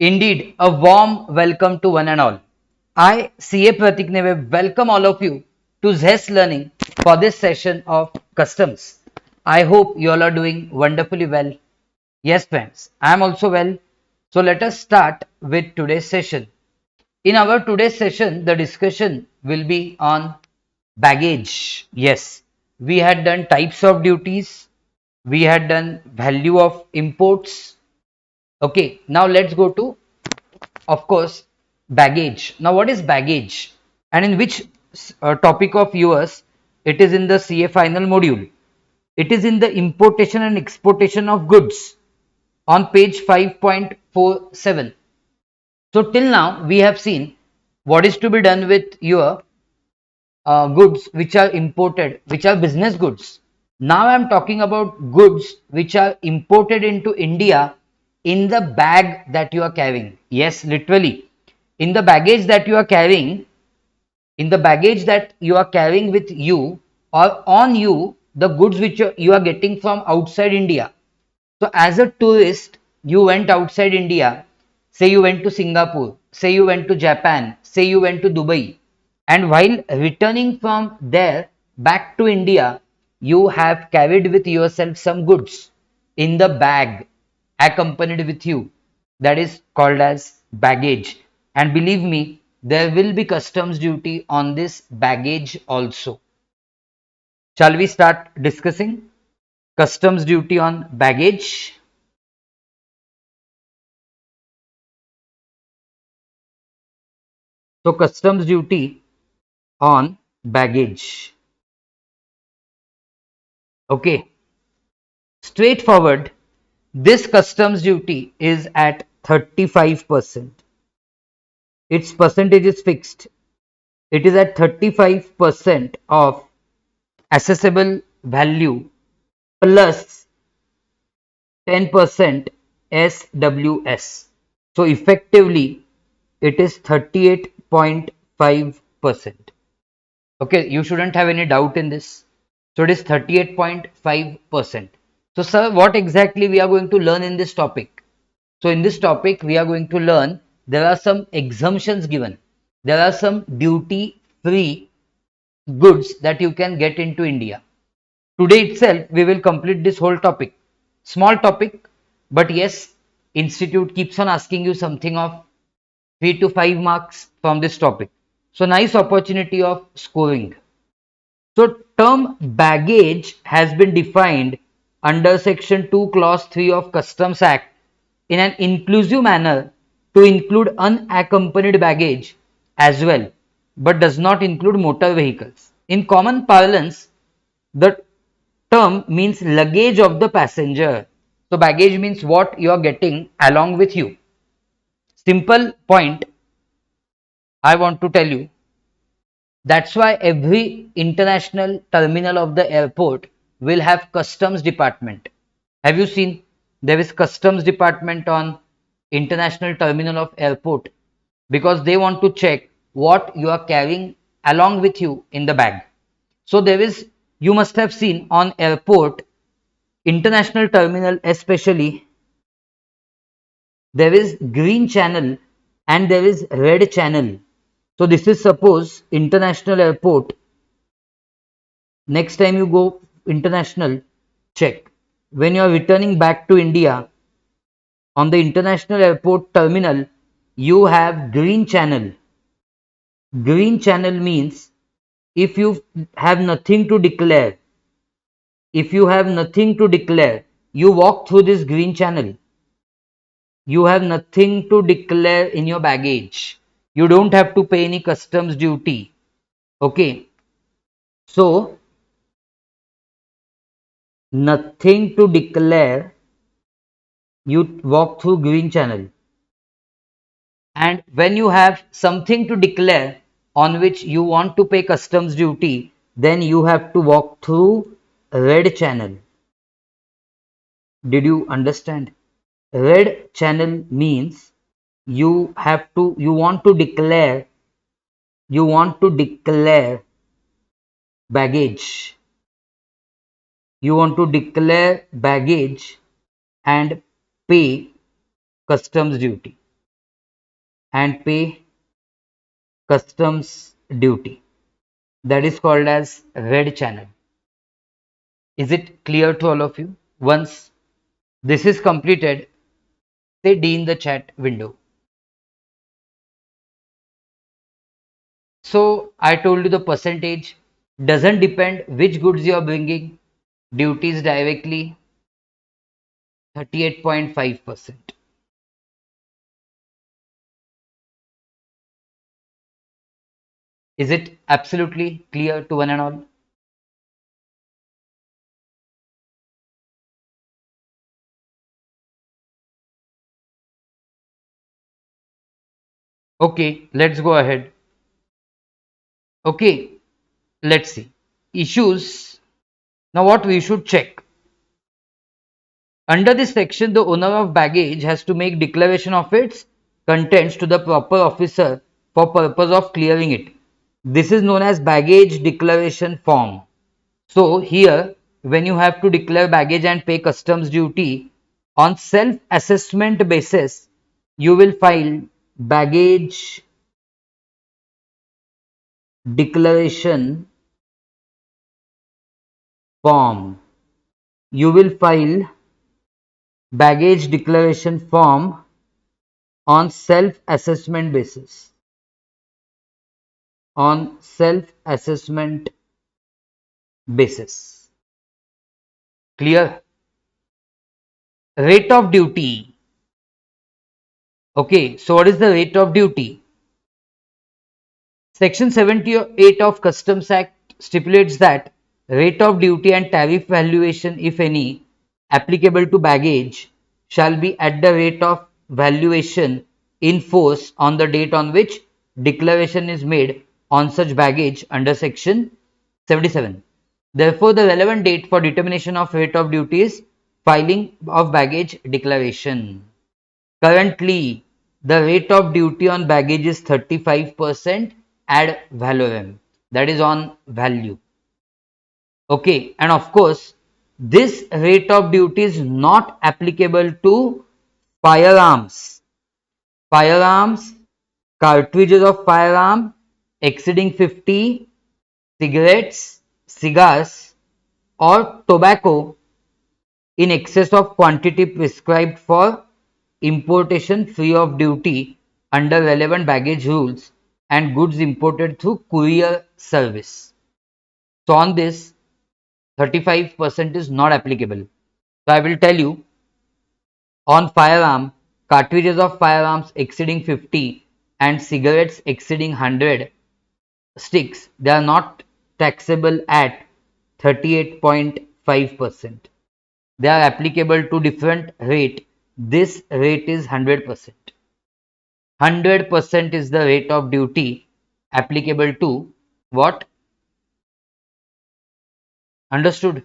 Indeed, a warm welcome to one and all. I, CA Pratik Neve, welcome all of you to Zest Learning for this session of customs. I hope you all are doing wonderfully well. Yes, friends, I am also well. So let us start with today's session. In our today's session, the discussion will be on baggage. Yes, we had done types of duties, we had done value of imports. Okay, now let's go to, of course, baggage. Now, what is baggage and in which topic of yours it is in the CA final module? It is in the importation and exportation of goods on page 5.47. So, till now we have seen what is to be done with your goods which are imported, which are business goods. Now I am talking about goods which are imported into India in the bag that you are carrying. Yes, literally. In the baggage that you are carrying, in the baggage that you are carrying with you or on you, the goods which you are getting from outside India. So, as a tourist, you went outside India, say you went to Singapore, say you went to Japan, say you went to Dubai, and while returning from there back to India, you have carried with yourself some goods in the bag accompanied with you. That is called as baggage. And believe me, there will be customs duty on this baggage also. Shall we start discussing customs duty on baggage? So, customs duty on baggage. Okay, straightforward. This customs duty is at 35%. Its percentage is fixed. It is at 35% of assessable value plus 10% SWS. So, effectively, it is 38.5%. Okay, you shouldn't have any doubt in this. So it is 38.5%. So, sir, what exactly we are going to learn in this topic? So, in this topic, we are going to learn there are some exemptions given. There are some duty free goods that you can get into India. Today itself, we will complete this whole topic. Small topic, but yes, Institute keeps on asking you something of 3 to 5 marks from this topic. So, nice opportunity of scoring. So, term baggage has been defined under Section 2, Clause 3 of Customs Act in an inclusive manner to include unaccompanied baggage as well, but does not include motor vehicles. In common parlance, the term means luggage of the passenger. So, baggage means what you are getting along with you. Simple point I want to tell you. That's why every international terminal of the airport will have customs department. Have you seen there is customs department on international terminal of airport because they want to check what you are carrying along with you in the bag. So there is, you must have seen on airport, international terminal especially, there is green channel and there is red channel. So this is suppose international airport. Next time you go international, check. When you are returning back to India, on the international airport terminal, you have green channel. Green channel means if you have nothing to declare, if you have nothing to declare, you walk through this green channel. You have nothing to declare in your baggage. You don't have to pay any customs duty. Okay. So, nothing to declare, you walk through green channel. And when you have something to declare on which you want to pay customs duty, then you have to walk through red channel. Did you understand? Red channel means you want to declare baggage. You want to declare baggage and pay customs duty. and pay customs duty. That is called as red channel. Is it clear to all of you? Once this is completed, say D in the chat window. So I told you the percentage doesn't depend which goods you are bringing. Duties directly 38.5%. Is it absolutely clear to one and all? Okay, let's go ahead. Okay, let's see. Issues. Now, what we should check. Under this section, the owner of baggage has to make declaration of its contents to the proper officer for purpose of clearing it. This is known as baggage declaration form. So here, when you have to declare baggage and pay customs duty on self-assessment basis, you will file baggage declaration form. You will file baggage declaration form on self-assessment basis. On self-assessment basis. Clear? Rate of duty. Okay, so what is the rate of duty? Section 78 of Customs Act stipulates that rate of duty and tariff valuation, if any, applicable to baggage shall be at the rate of valuation in force on the date on which declaration is made on such baggage under Section 77. Therefore, the relevant date for determination of rate of duty is filing of baggage declaration. Currently, the rate of duty on baggage is 35% ad valorem, that is on value. Okay, and of course, this rate of duty is not applicable to firearms. Firearms, cartridges of firearm exceeding 50, cigarettes, cigars, or tobacco in excess of quantity prescribed for importation free of duty under relevant baggage rules and goods imported through courier service. So on this 35% is not applicable. So I will tell you, on firearm, cartridges of firearms exceeding 50 and cigarettes exceeding 100 sticks, they are not taxable at 38.5%. They are applicable to different rate. This rate is 100%. 100% is the rate of duty applicable to what? Understood?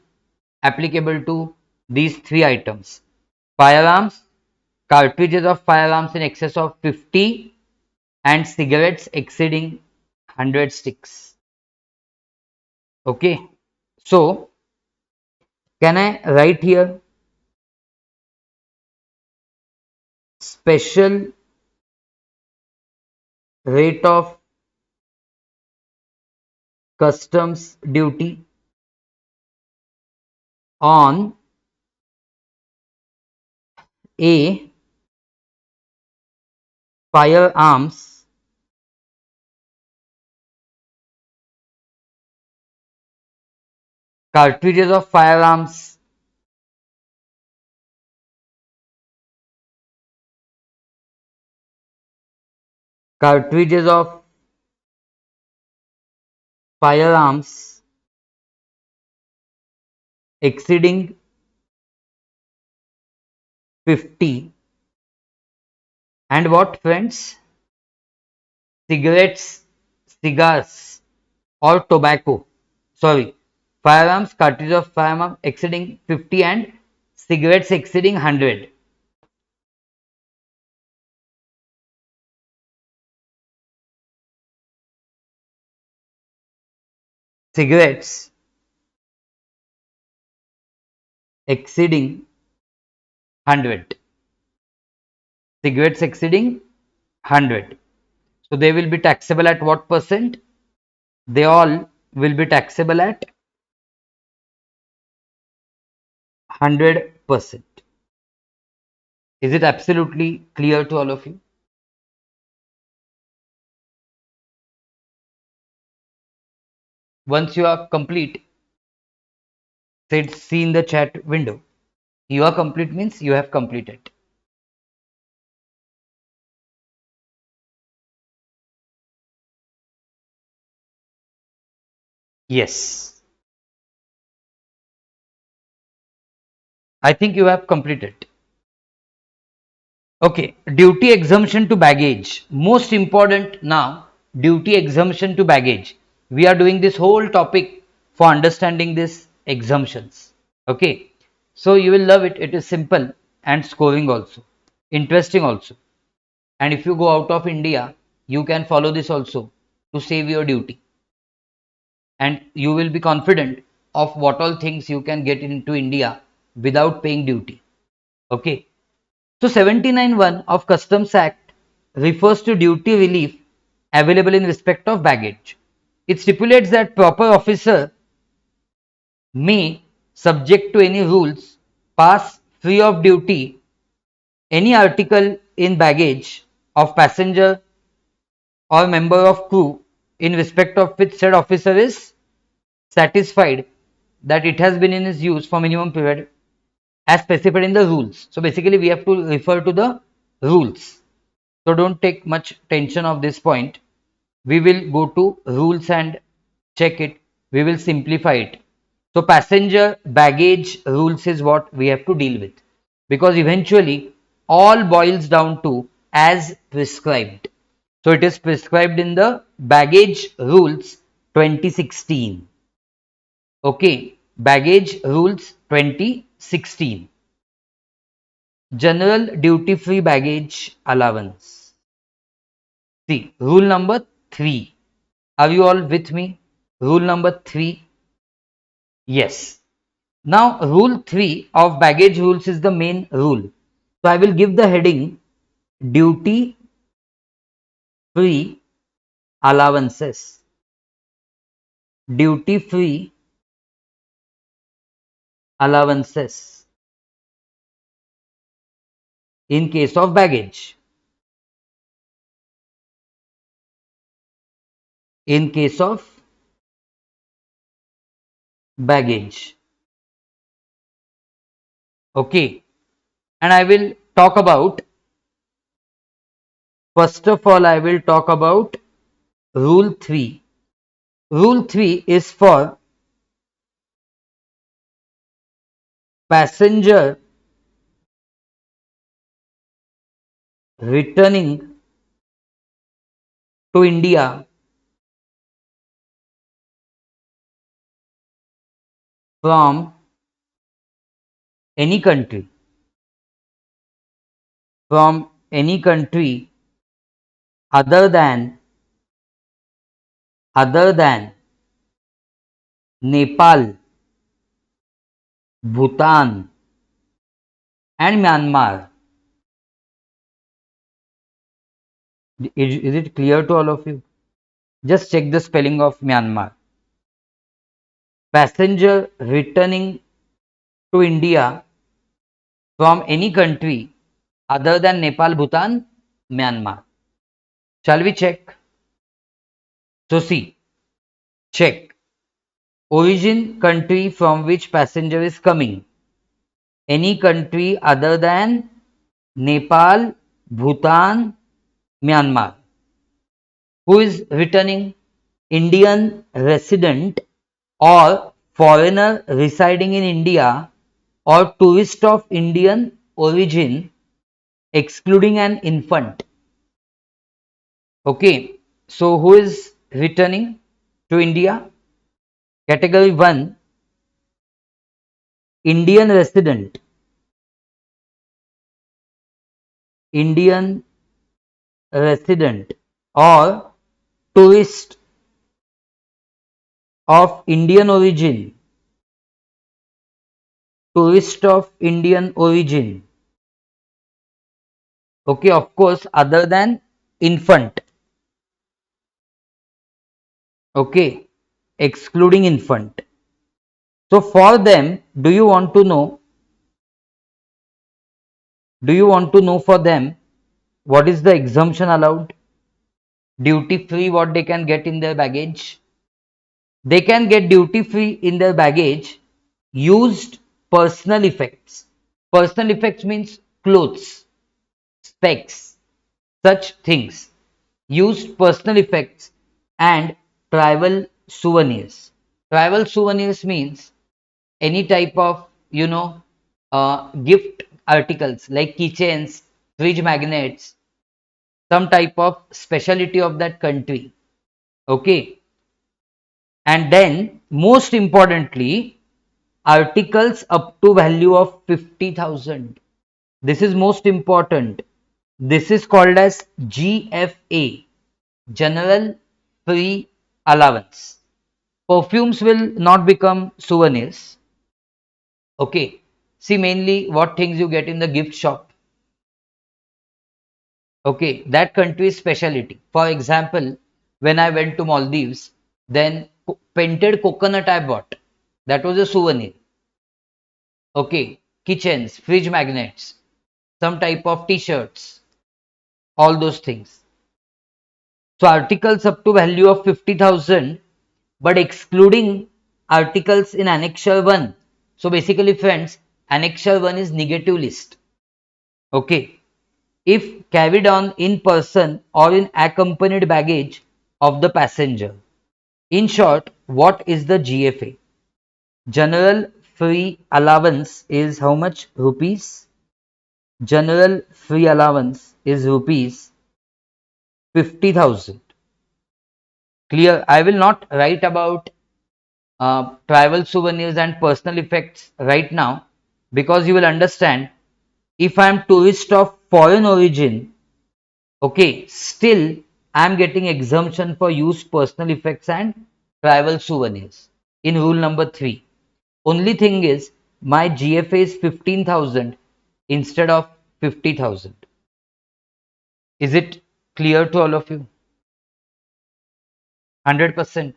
Applicable to these three items: firearms, cartridges of firearms in excess of 50, and cigarettes exceeding 100 sticks. Okay, so can I write here special rate of customs duty on A, firearms, cartridges of firearms, cartridges of firearms exceeding 50, and what, friends? Cigarettes, cigars, or tobacco. Sorry, firearms, cartridges of firearms exceeding 50 and cigarettes exceeding 100. Cigarettes exceeding 100. Cigarettes exceeding 100. So they will be taxable at what percent? They all will be taxable at 100%. Is it absolutely clear to all of you? Once you are complete, say see in the chat window. You are complete means you have completed. Yes, I think you have completed. Okay, duty exemption to baggage. Most important now, duty exemption to baggage. We are doing this whole topic for understanding this exemptions. Okay, so you will love it. It is simple and scoring also, interesting also. And if you go out of India, you can follow this also to save your duty. And you will be confident of what all things you can get into India without paying duty. Okay. So 79(1) of Customs Act refers to duty relief available in respect of baggage. It stipulates that proper officer may, subject to any rules, pass free of duty any article in baggage of passenger or member of crew in respect of which said officer is satisfied that it has been in his use for minimum period as specified in the rules. So basically we have to refer to the rules. So don't take much tension of this point. We will go to rules and check it. We will simplify it. So passenger baggage rules is what we have to deal with, because eventually all boils down to as prescribed. So it is prescribed in the baggage rules 2016. Okay, baggage rules 2016. General duty free baggage allowance. See, rule number 3. Are you all with me? Rule number 3. Yes. Now, rule 3 of baggage rules is the main rule. So, I will give the heading duty free allowances. Duty free allowances in case of baggage. In case of baggage. Okay. And I will talk about, first of all, I will talk about rule 3. Rule 3 is for passenger returning to India from any country, from any country other than Nepal, Bhutan and Myanmar. Is it clear to all of you? Just check the spelling of Myanmar. Passenger returning to India from any country other than Nepal, Bhutan, Myanmar. Shall we check? So see, check. Origin country from which passenger is coming. Any country other than Nepal, Bhutan, Myanmar. Who is returning? Indian resident or foreigner residing in India or tourist of Indian origin excluding an infant. Okay, so who is returning to India? Category 1, Indian resident. Indian resident or tourist of Indian origin. Tourist of Indian origin. Okay, of course, other than infant. Okay, excluding infant. So for them, do you want to know for them what is the exemption allowed? Duty free what they can get in their baggage? They can get duty free in their baggage used personal effects. Personal effects means clothes, specs, such things. Used personal effects and travel souvenirs. Travel souvenirs means any type of, gift articles like keychains, fridge magnets, some type of specialty of that country. Okay. And then most importantly, articles up to value of 50,000. This is most important. This is called as GFA, General Free Allowance. Perfumes will not become souvenirs. Okay. See mainly what things you get in the gift shop. Okay. That country's specialty. For example, when I went to Maldives, then painted coconut I bought. That was a souvenir. Okay. Kitchens, fridge magnets, some type of t-shirts, all those things. So articles up to value of 50,000, but excluding articles in Annexure 1. So basically friends, Annexure 1 is negative list. Okay. If carried on in person or in accompanied baggage of the passenger. In short, what is the GFA? General free allowance is how much? Rupees. General free allowance is rupees 50,000. Clear? I will not write about travel souvenirs and personal effects right now because you will understand if I am tourist of foreign origin, okay, still I am getting exemption for used personal effects and travel souvenirs in rule number 3. Only thing is my GFA is 15,000 instead of 50,000. Is it clear to all of you? 100%.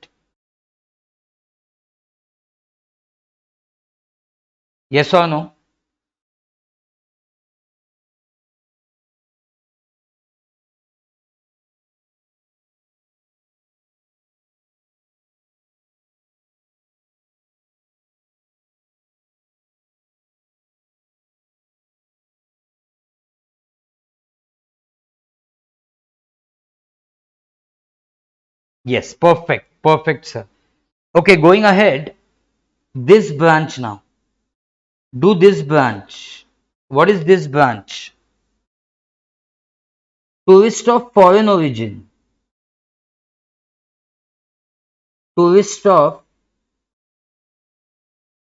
Yes or no? Yes, perfect. Perfect, sir. Okay, going ahead, this branch now. Do this branch. What is this branch? Tourist of foreign origin. Tourist of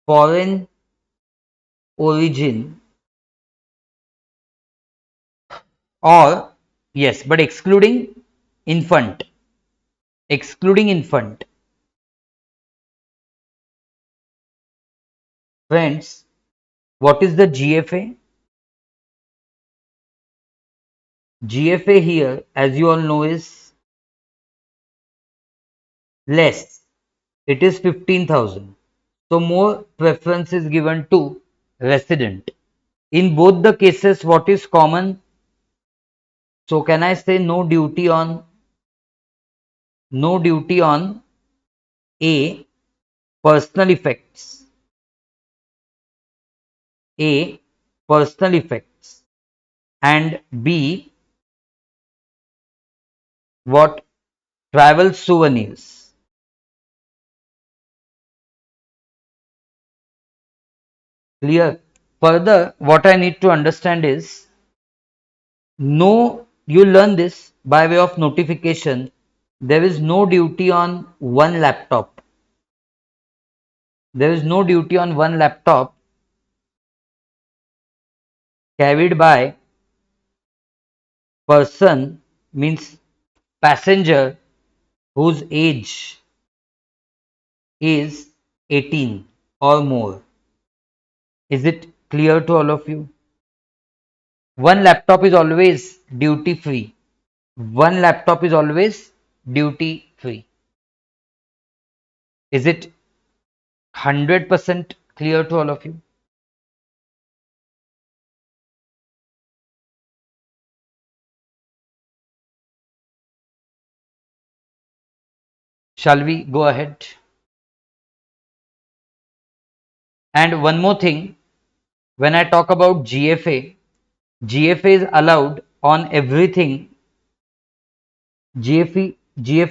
foreign origin or, yes, but excluding infant. Excluding infant. Friends, what is the GFA? GFA here, as you all know, is less. It is 15,000. So more preference is given to resident. In both the cases, what is common? So can I say no duty on A, personal effects. A, personal effects, and B, what? Travel souvenirs. Clear? Further, what I need to understand is no, you learn this by way of notification. There is no duty on one laptop. There is no duty on one laptop carried by person, means passenger, whose age is 18 or more. Is it clear to all of you? One laptop is always duty free. one laptop is always duty free. Is it 100% clear to all of you? Shall we go ahead? And one more thing, when I talk about GFA, GFA is allowed on everything. GFA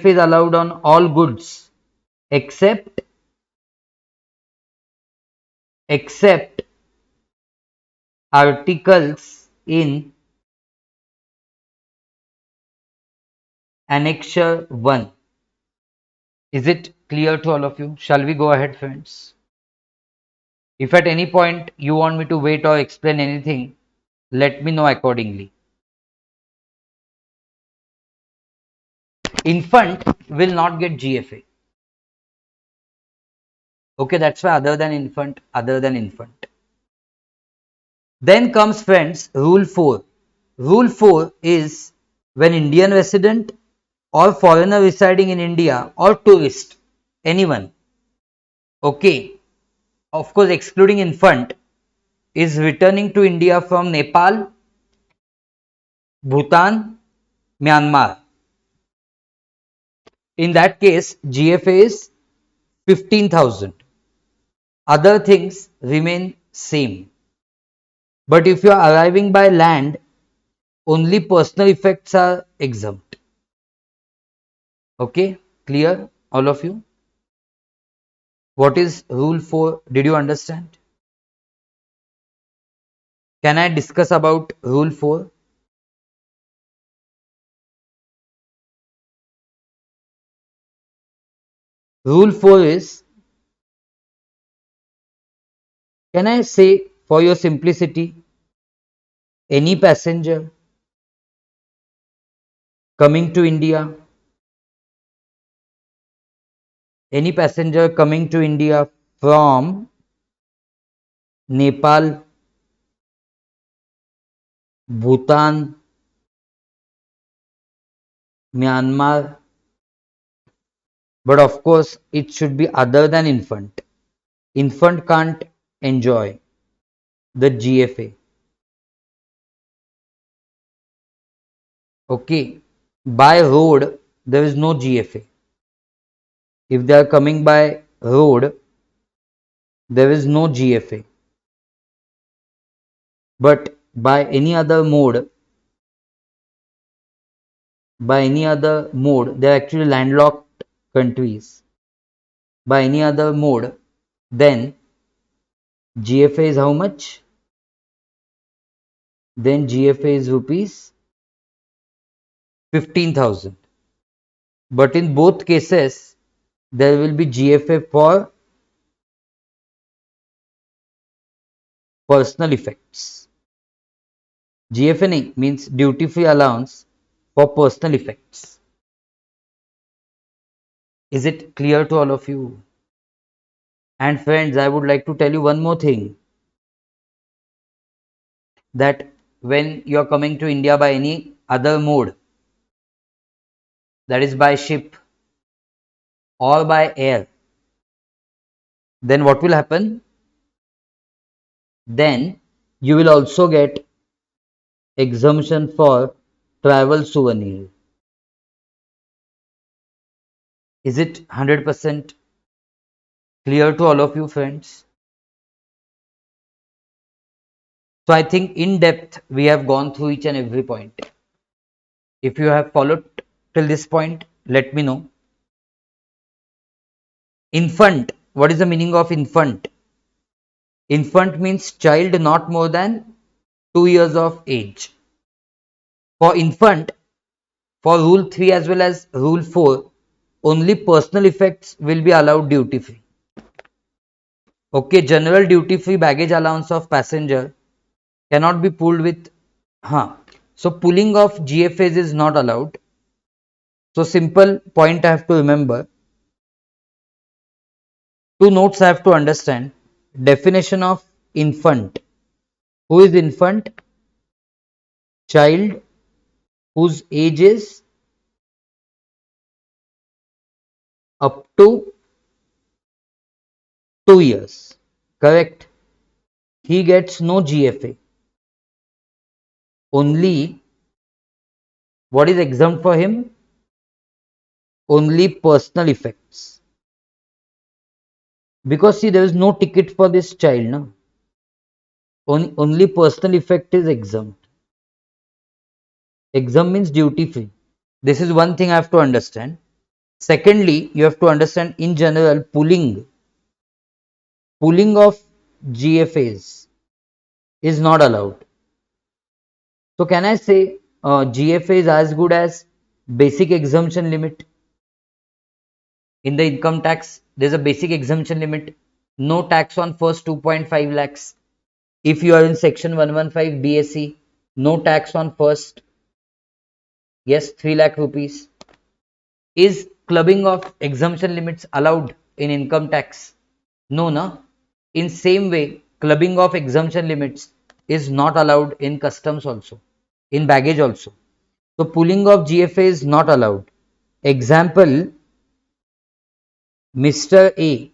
is allowed on all goods except except articles in Annexure 1. Is it clear to all of you? Shall we go ahead, friends? If at any point you want me to wait or explain anything, let me know accordingly. Infant will not get GFA. Okay, that's why other than infant, other than infant. Then comes, friends, Rule 4. Rule 4 is when Indian resident or foreigner residing in India or tourist, anyone, okay, of course excluding infant, is returning to India from Nepal, Bhutan, Myanmar. In that case, GFA is 15,000. Other things remain same. But if you are arriving by land, only personal effects are exempt. Okay, clear all of you? What is rule 4? Did you understand? Can I discuss about rule 4? Rule 4 is, can I say for your simplicity, any passenger coming to India, any passenger coming to India from Nepal, Bhutan, Myanmar, but of course it should be other than infant. Infant can't enjoy the GFA. Okay, by road there is no GFA. If they are coming by road, there is no GFA. But by any other mode, they are actually landlocked countries. By any other mode, then GFA is how much? Then GFA is rupees 15,000. But in both cases, there will be GFA for personal effects. GFA means duty free allowance for personal effects. Is it clear to all of you? And friends, I would like to tell you one more thing, that when you are coming to India by any other mode, that is by ship or by air, then what will happen? Then you will also get exemption for travel souvenir. Is it 100% clear to all of you, friends? So I think in depth we have gone through each and every point. If you have followed till this point, let me know. Infant, what is the meaning of infant? Infant means child not more than 2 years of age. For infant, for rule 3 as well as rule 4, only personal effects will be allowed duty free. Okay, general duty free baggage allowance of passenger cannot be pulled with, so pulling of GFAs is not allowed. So simple point I have to remember. Two notes I have to understand. Definition of infant. Who is infant? Child whose age is up to 2 years. Correct? He gets no GFA. Only what is exempt for him? Only personal effects. Because see, there is no ticket for this child. No? Only personal effect is exempt. Exempt means duty free. This is one thing I have to understand. Secondly, you have to understand in general pooling of GFAs is not allowed. So can I say GFA is as good as basic exemption limit? In the income tax, there's a basic exemption limit. No tax on first 2.5 lakhs. If you are in section 115 BSE, no tax on first, yes, 3 lakh rupees. Is clubbing of exemption limits allowed in income tax? No, no. In same way, clubbing of exemption limits is not allowed in customs also, in baggage also. So pooling of GFA is not allowed. Example, Mr. A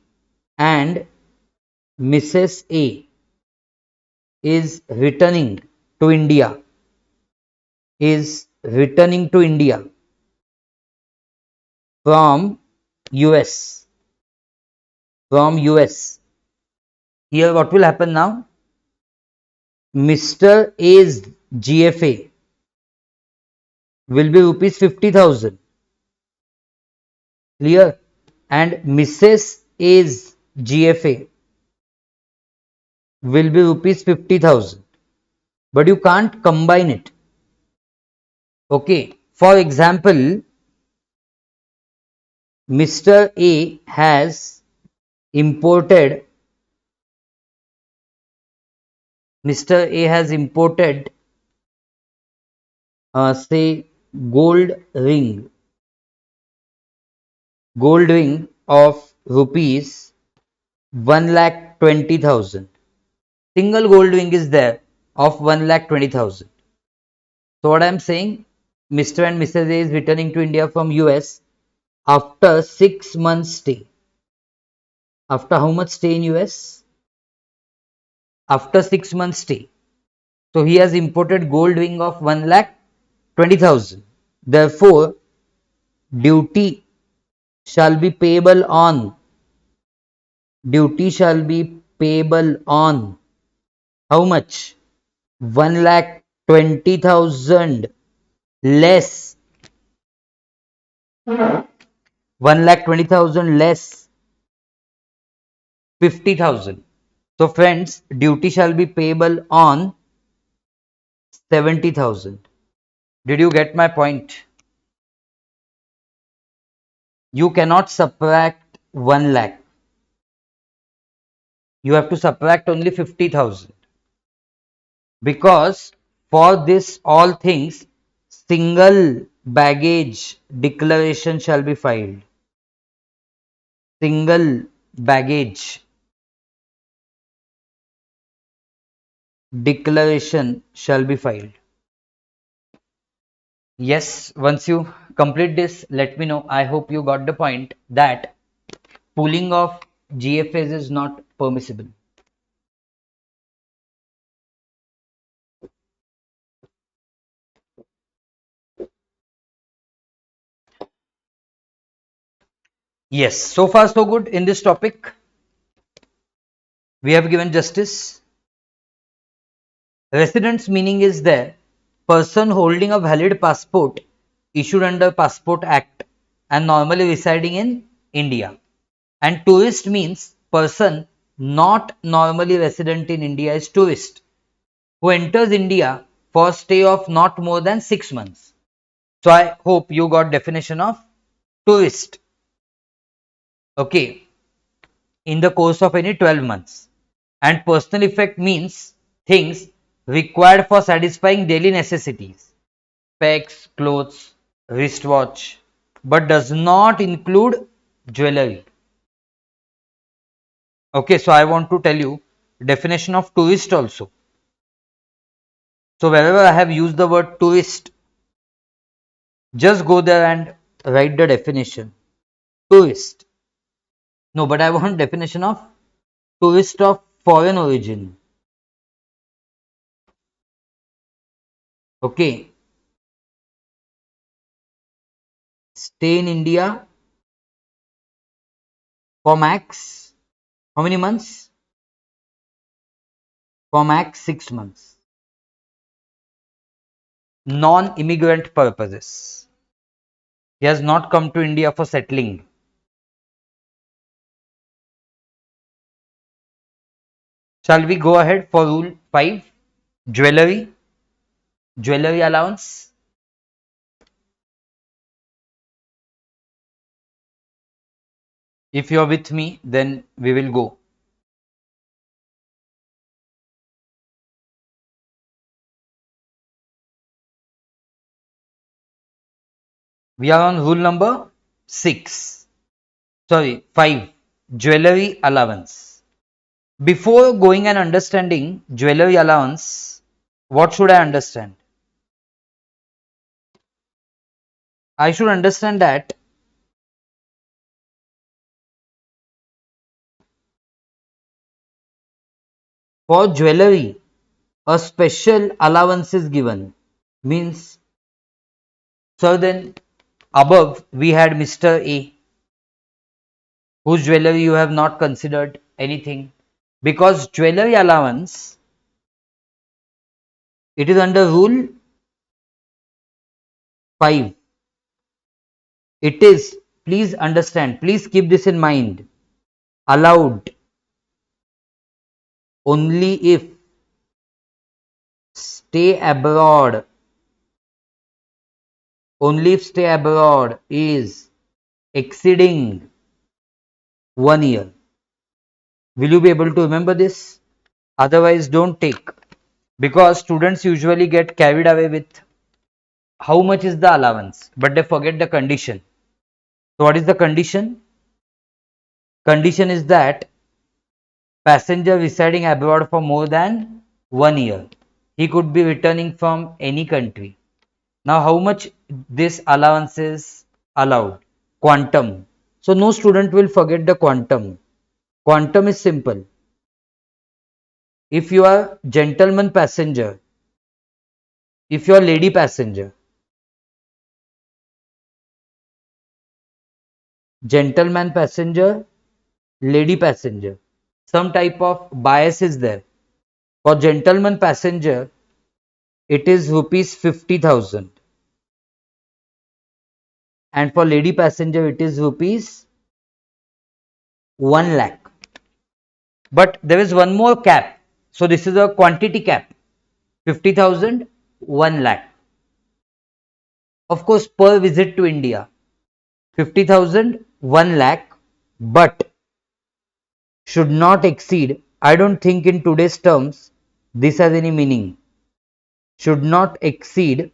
and Mrs. A is returning to India, is returning to India from US, from US. Here what will happen now? Mr. A's GFA will be rupees 50,000. Clear? And Mrs. A's GFA will be rupees 50,000. But you can't combine it. Okay. For example, Mr. A has imported say gold ring of rupees 1,20,000. Single gold ring is there of 1,20,000. So what I am saying, Mr. and Mrs. A is returning to India from US after 6 months stay. After how much stay in US? After 6 months stay. So he has imported gold ring of 1,20,000. Therefore, duty shall be payable on how much? 1,20,000 less 1,20,000 less 50,000. So friends, duty shall be payable on 70,000. Did you get my point? You cannot subtract 1 lakh. You have to subtract only 50,000. Because for this all things, single baggage declaration shall be filed. Single baggage declaration shall be filed. Yes, once you complete this, let me know. I hope you got the point that pooling of GFAs is not permissible. Yes, so far so good in this topic. We have given justice. Residence meaning is there, person holding a valid passport issued under Passport Act and normally residing in India. And tourist means person not normally resident in India is tourist who enters India for stay of not more than 6 months. So I hope you got definition of tourist. Okay, in the course of any 12 months. And personal effect means things required for satisfying daily necessities, specs, clothes, wristwatch, but does not include jewelry. Okay, so I want to tell you definition of tourist also. So wherever I have used the word tourist, Just go there and write the definition. Tourist. No, but I want definition of tourist of foreign origin. Okay. Stay in India for max. How many months? For max 6 months. Non-immigrant purposes. He has not come to India for settling. Shall we go ahead for rule 5? Jewelry. Jewelry allowance. If you are with me, then we will go. We are on rule number 6. Sorry, 5. Jewelry allowance. Before going and understanding jewelry allowance, what should I understand? I should understand that for jewelry, a special allowance is given. Means, so then above we had Mr. A, whose jewelry you have not considered anything, because jewelry allowance, it is under rule 5. It is, please understand, please keep this in mind, allowed only if stay abroad, only if stay abroad is exceeding 1 year. Will you be able to remember this? Otherwise, don't take, because students usually get carried away with how much is the allowance, but they forget the condition. So, what is the condition? Condition is that passenger residing abroad for more than 1 year. He could be returning from any country. Now, how much this allowance is allowed? Quantum. So, no student will forget the quantum. Quantum is simple. If you are gentleman passenger, if you are lady passenger, gentleman passenger, lady passenger, some type of bias is there. For gentleman passenger, it is rupees 50,000, and for lady passenger, it is rupees 1 lakh. But there is one more cap. So this is a quantity cap. 50,000, 1 lakh. Of course, per visit to India, 50,000, 1 lakh, but should not exceed. I don't think in today's terms this has any meaning. Should not exceed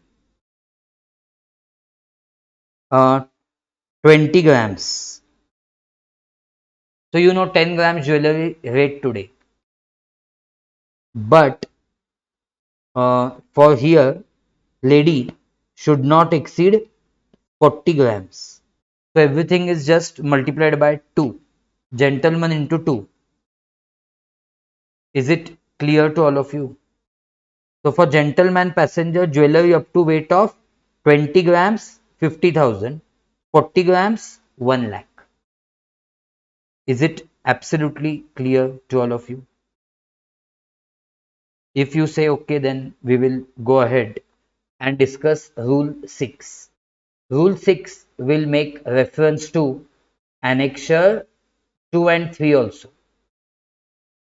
20 grams. So you know 10 grams jewelry rate today. But for here, lady should not exceed 40 grams. So everything is just multiplied by 2. Gentleman into 2. Is it clear to all of you? So for gentleman passenger, jewelry up to weight of 20 grams, 50,000, 40 grams, 1 lakh. Is it absolutely clear to all of you? If you say okay, then we will go ahead and discuss rule 6. Rule 6 will make reference to annexure 2 and 3 also.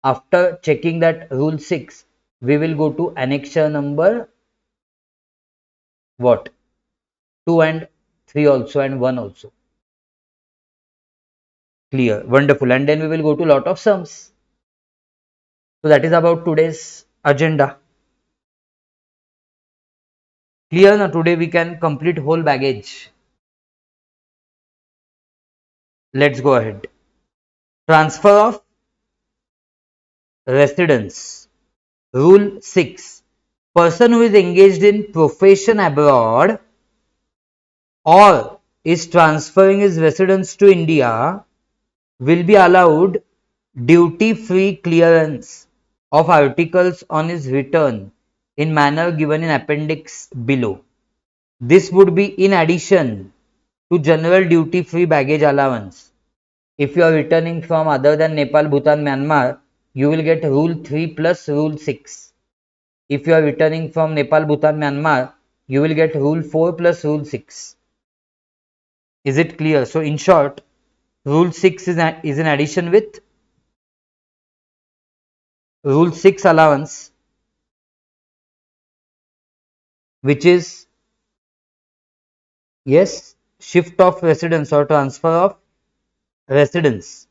After checking that rule 6, we will go to annexure number what? 2 and 3 also, and 1 also. Clear. Wonderful. And then we will go to lot of sums. So that is about today's agenda. Clear now? Today we can complete whole baggage. Let's go ahead. Transfer of residence. Rule 6. Person who is engaged in profession abroad or is transferring his residence to India will be allowed duty-free clearance of articles on his return in manner given in appendix below. This would be in addition to general duty-free baggage allowance. If you are returning from other than Nepal, Bhutan, Myanmar, you will get Rule 3 plus Rule 6. If you are returning from Nepal, Bhutan, Myanmar, you will get Rule 4 plus Rule 6. Is it clear? So, in short, Rule 6 is in addition with Rule 6 allowance, which is, yes, shift of residence or transfer of residence.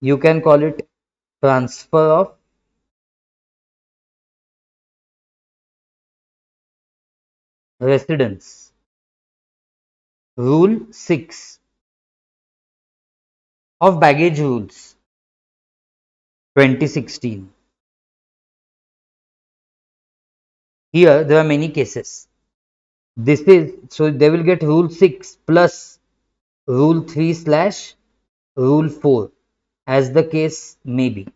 You can call it transfer of residence. Rule 6 of baggage rules 2016. Here there are many cases. This is, so they will get Rule 6 plus Rule 3 slash Rule 4 as the case may be.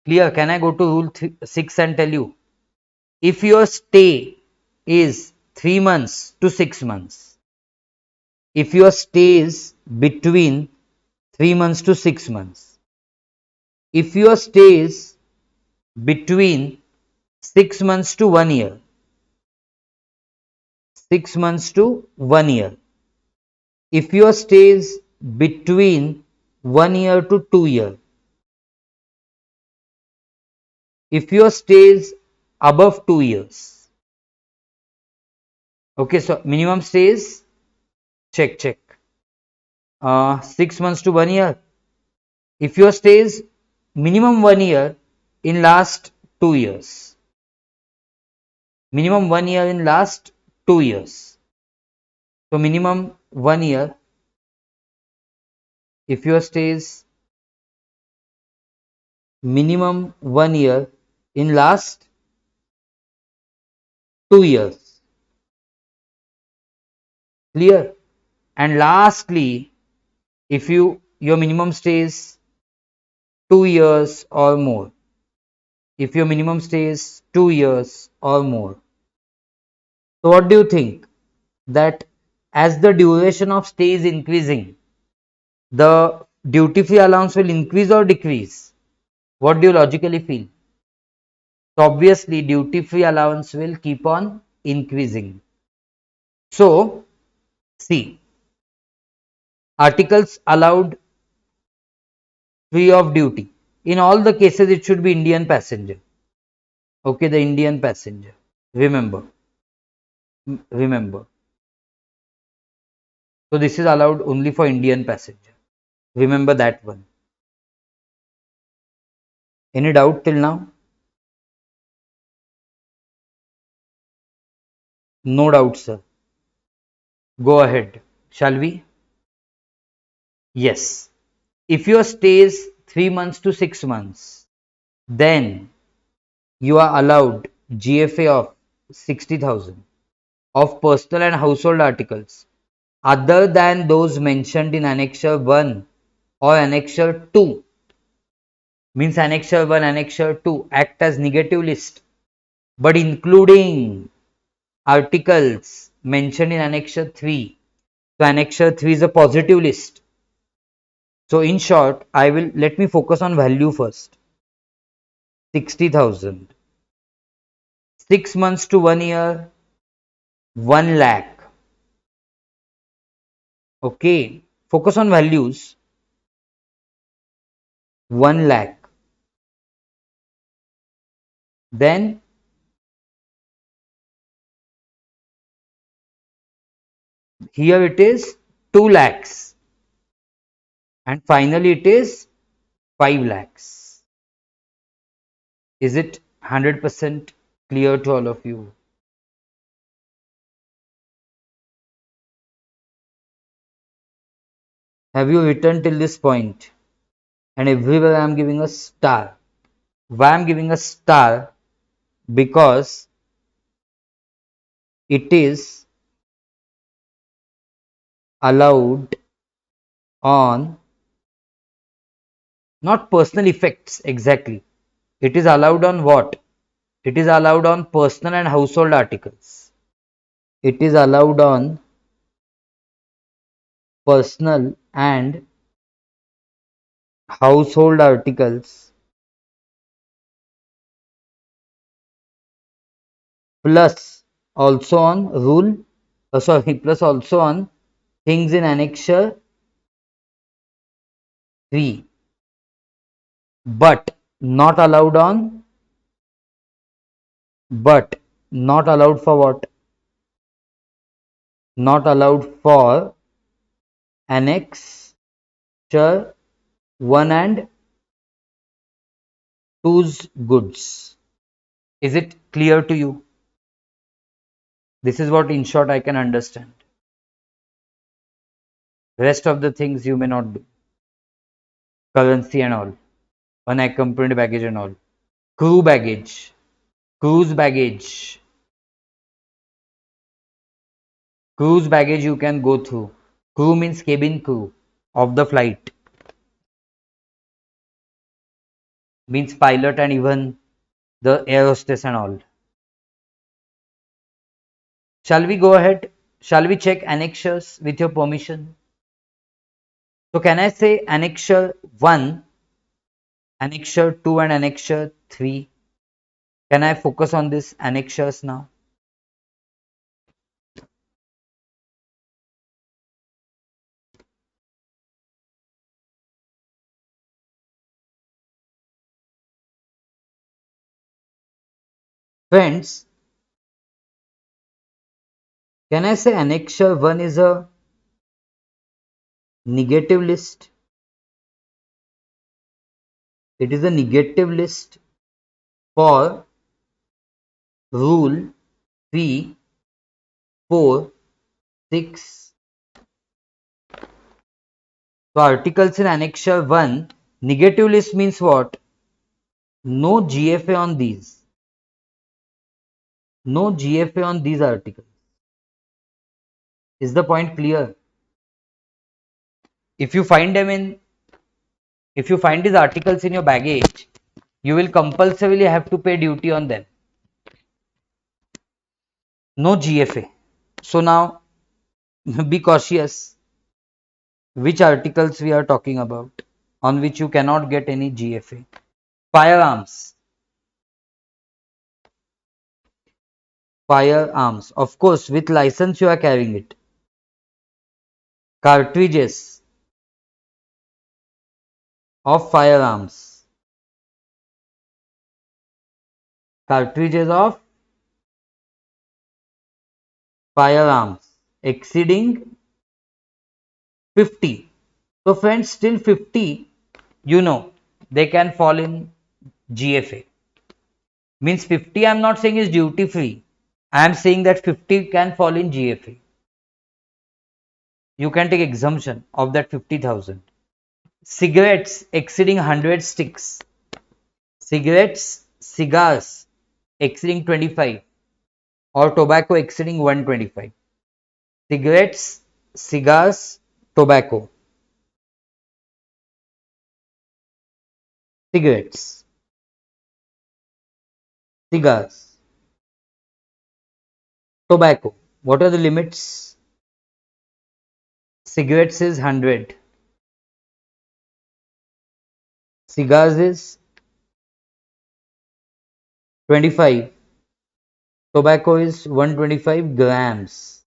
Clear? Can I go to Rule 6 and tell you? If your stay is 3 months to 6 months, if your stay is between 3 months to 6 months, if your stay is between 6 months to 1 year, 6 months to 1 year, if your stay is between 1 year to 2 year, if your stay is above 2 years, okay, so minimum stay is, check, 6 months to 1 year. If your stay is minimum 1 year in last 2 years, minimum 1 year in last 2 years, so minimum 1 year, if your stay is minimum 1 year in last 2 years, clear? And lastly, if your minimum stay is 2 years or more, if your minimum stay is 2 years or more, so what do you think? That as the duration of stay is increasing, the duty free allowance will increase or decrease? What do you logically feel? So obviously duty free allowance will keep on increasing. So see, articles allowed free of duty. In all the cases it should be Indian passenger. Okay, the Indian passenger. Remember. Remember. So this is allowed only for Indian passenger. Remember that one. Any doubt till now? No doubt, sir. Go ahead. Shall we? Yes. If your stay is 3 months to 6 months, then you are allowed GFA of 60,000 of personal and household articles other than those mentioned in Annexure 1 or Annexure 2. Means Annexure 1, Annexure 2 act as negative list, but including articles mentioned in Annexure 3. So Annexure 3 is a positive list. So in short, let me focus on value first. 60,000. 6 months to 1 year, 1 lakh. Okay. Focus on values. 1 lakh. Then here it is 2 lakhs. And finally it is 5 lakhs. Is it 100% clear to all of you? Have you written till this point? And everywhere I am giving a star. Why I am giving a star? Because it is allowed on, not personal effects exactly. It is allowed on what? It is allowed on personal and household articles. It is allowed on personal and household articles, plus also on rule, plus also on things in annexure 3, but not allowed on, but not allowed for what? Not allowed for annexure 1 and 2's goods. Is it clear to you? This is what in short I can understand. Rest of the things you may not do. Currency and all. Unaccompanied baggage and all. Crew baggage. Cruise baggage. Cruise baggage you can go through. Crew means cabin crew of the flight. Means pilot and even the air hostess and all. Shall we go ahead? Shall we check annexures with your permission? So can I say annexure 1, annexure 2 and annexure 3? Can I focus on this annexures now? Friends, can I say annexure 1 is a negative list? It is a negative list for rule 3, 4, 6. So articles in annexure 1, negative list means what? No GFA on these. No GFA on these articles. Is the point clear? If you find them in, if you find these articles in your baggage, you will compulsorily have to pay duty on them. No GFA. So now be cautious which articles we are talking about on which you cannot get any GFA. Firearms. Firearms. Of course, with license you are carrying it. Cartridges of firearms. Cartridges of firearms exceeding 50. So friends, still 50, you know, they can fall in GFA. Means 50 I am not saying is duty free. I am saying that 50 can fall in GFA. You can take exemption of that 50,000. Cigarettes exceeding 100 sticks. Cigarettes, cigars exceeding 25 or tobacco exceeding 125. Cigarettes, cigars, tobacco. Cigarettes, cigars, tobacco. What are the limits? Cigarettes is 100. Cigars is 25. Tobacco is 125 grams.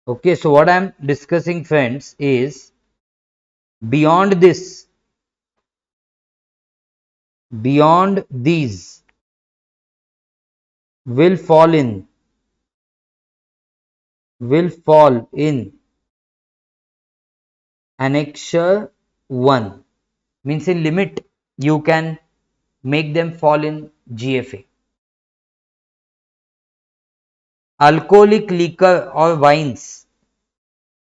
Okay, so what I am discussing, friends, is beyond this, beyond these will fall in, will fall in annexure 1. Means in limit you can make them fall in GFA. Alcoholic liquor or wines,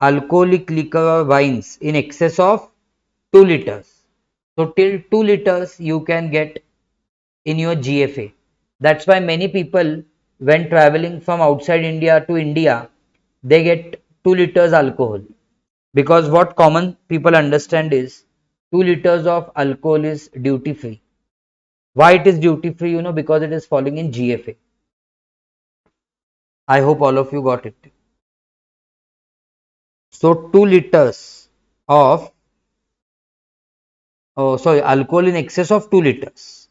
alcoholic liquor or wines in excess of 2 liters. So till 2 liters you can get in your GFA. That's why many people, when traveling from outside India to India, they get 2 liters alcohol. Because what common people understand is 2 liters of alcohol is duty free. Why it is duty free? Because it is falling in GFA. I hope all of you got it. So 2 liters of, oh sorry, alcohol in excess of 2 liters.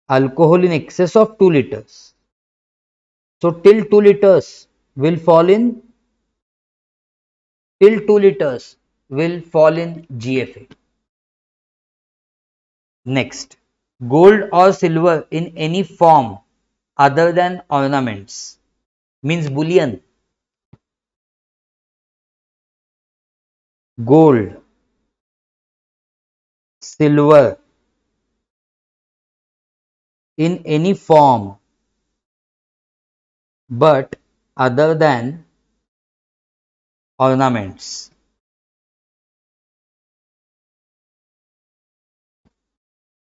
Alcohol in excess of 2 liters. So will fall in, till 2 liters will fall in GFA. Next, gold or silver in any form other than ornaments means bullion. Gold, silver in any form but other than ornaments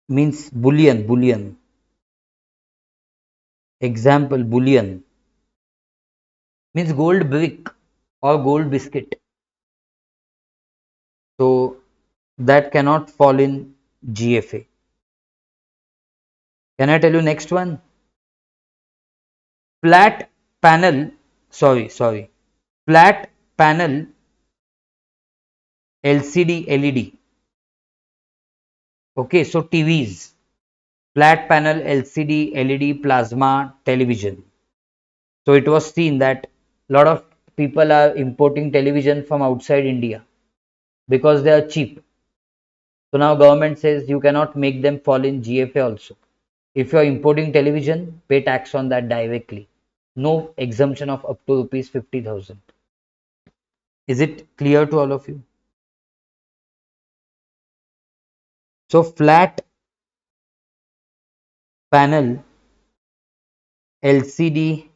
means bullion, bullion. Example, bullion means gold brick or gold biscuit. So that cannot fall in GFA. Can I tell you next one? Flat panel, sorry, flat panel LCD LED. Okay, so TVs, flat panel LCD LED plasma television. So it was seen that a lot of people are importing television from outside India because they are cheap. So now government says you cannot make them fall in GFA also. If you are importing television, pay tax on that directly. No exemption of up to rupees 50,000. Is it clear to all of you? So flat panel LCD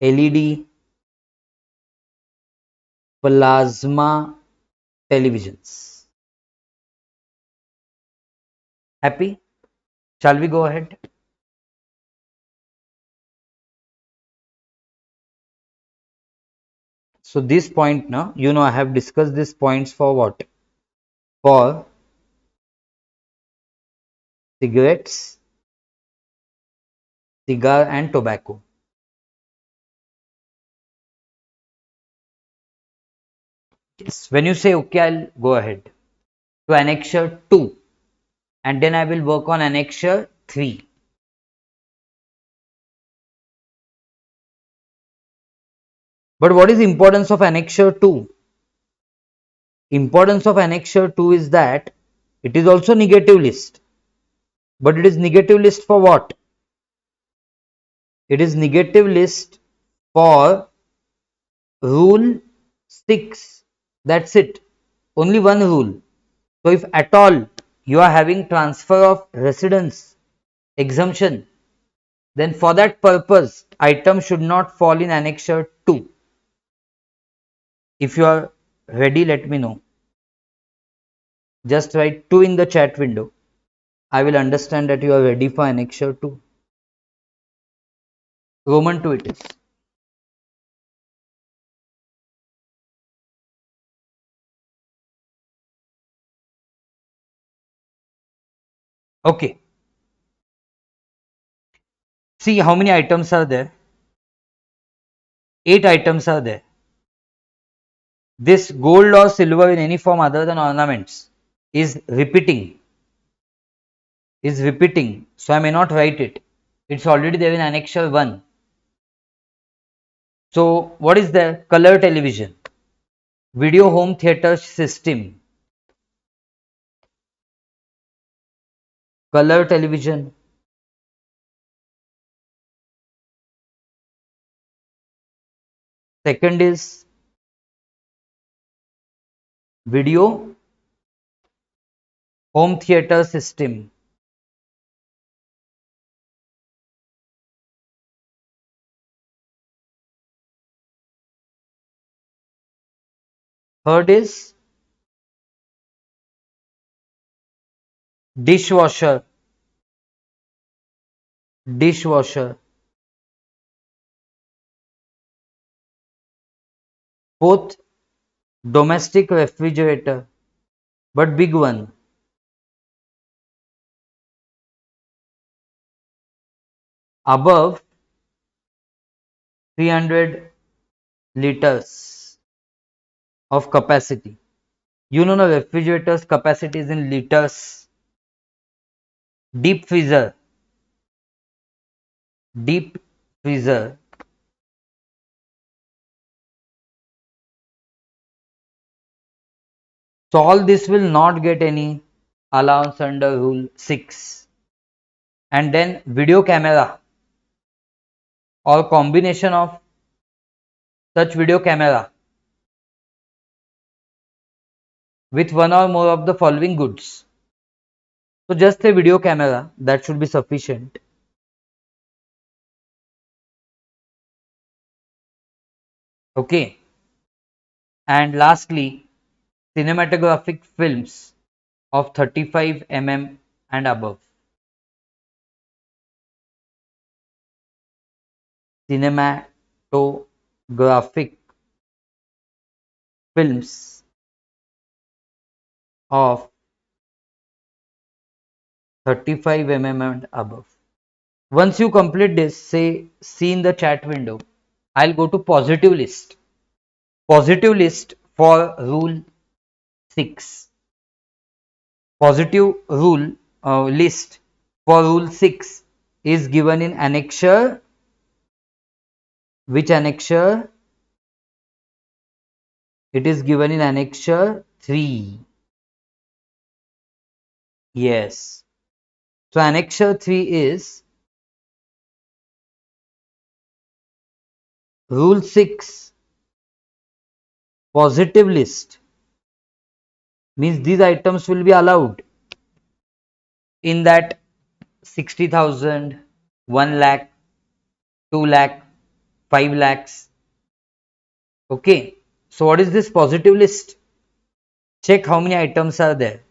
LED plasma televisions. Happy? Shall we go ahead? So this point now, I have discussed these points for what? For cigarettes, cigar and tobacco. Yes. When you say okay, I'll go ahead to annexure 2 and then I will work on annexure 3. But what is the importance of annexure 2? Importance of annexure 2 is that it is also negative list. But it is negative list for what? It is negative list for rule 6. That's it. Only one rule. So if at all you are having transfer of residence exemption, then for that purpose item should not fall in annexure 2. If you are ready, let me know. Just write 2 in the chat window. I will understand that you are ready for annexure 2. Roman 2 it is. Okay. See how many items are there? 8 items are there. This gold or silver in any form other than ornaments is repeating. So I may not write it. It's already there in annexure 1. So what is the color television? Video home theater system. Color television. Second is video home theater system. Third is dishwasher, dishwasher. Fourth, domestic refrigerator, but big one, above 300 liters of capacity. You know the refrigerator's capacity is in liters. Deep freezer, deep freezer. So all this will not get any allowance under rule 6. And then video camera or combination of such video camera with one or more of the following goods. So just a video camera, that should be sufficient. Okay. And lastly, cinematographic films of 35 mm and above. Cinematographic films of 35 mm and above. Once you complete this, say, see in the chat window, I'll go to positive list. Positive list for rule 6. Positive rule list for rule 6 is given in annexure. Which annexure? It is given in annexure 3. Yes. So annexure 3 is rule 6 positive list, means these items will be allowed in that 60,000, 1 lakh, 2 lakh, 5 lakhs. Okay. So what is this positive list? Check how many items are there.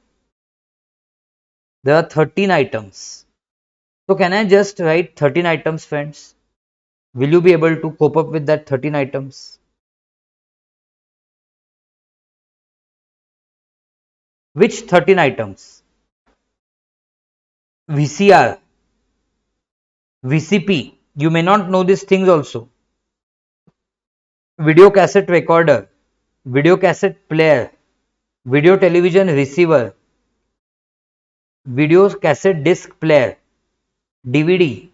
There are 13 items. So can I just write 13 items, friends? Will you be able to cope up with that 13 items? Which 13 items? VCR, VCP. You may not know these things also. Video cassette recorder, video cassette player, video television receiver, video cassette disc player, DVD.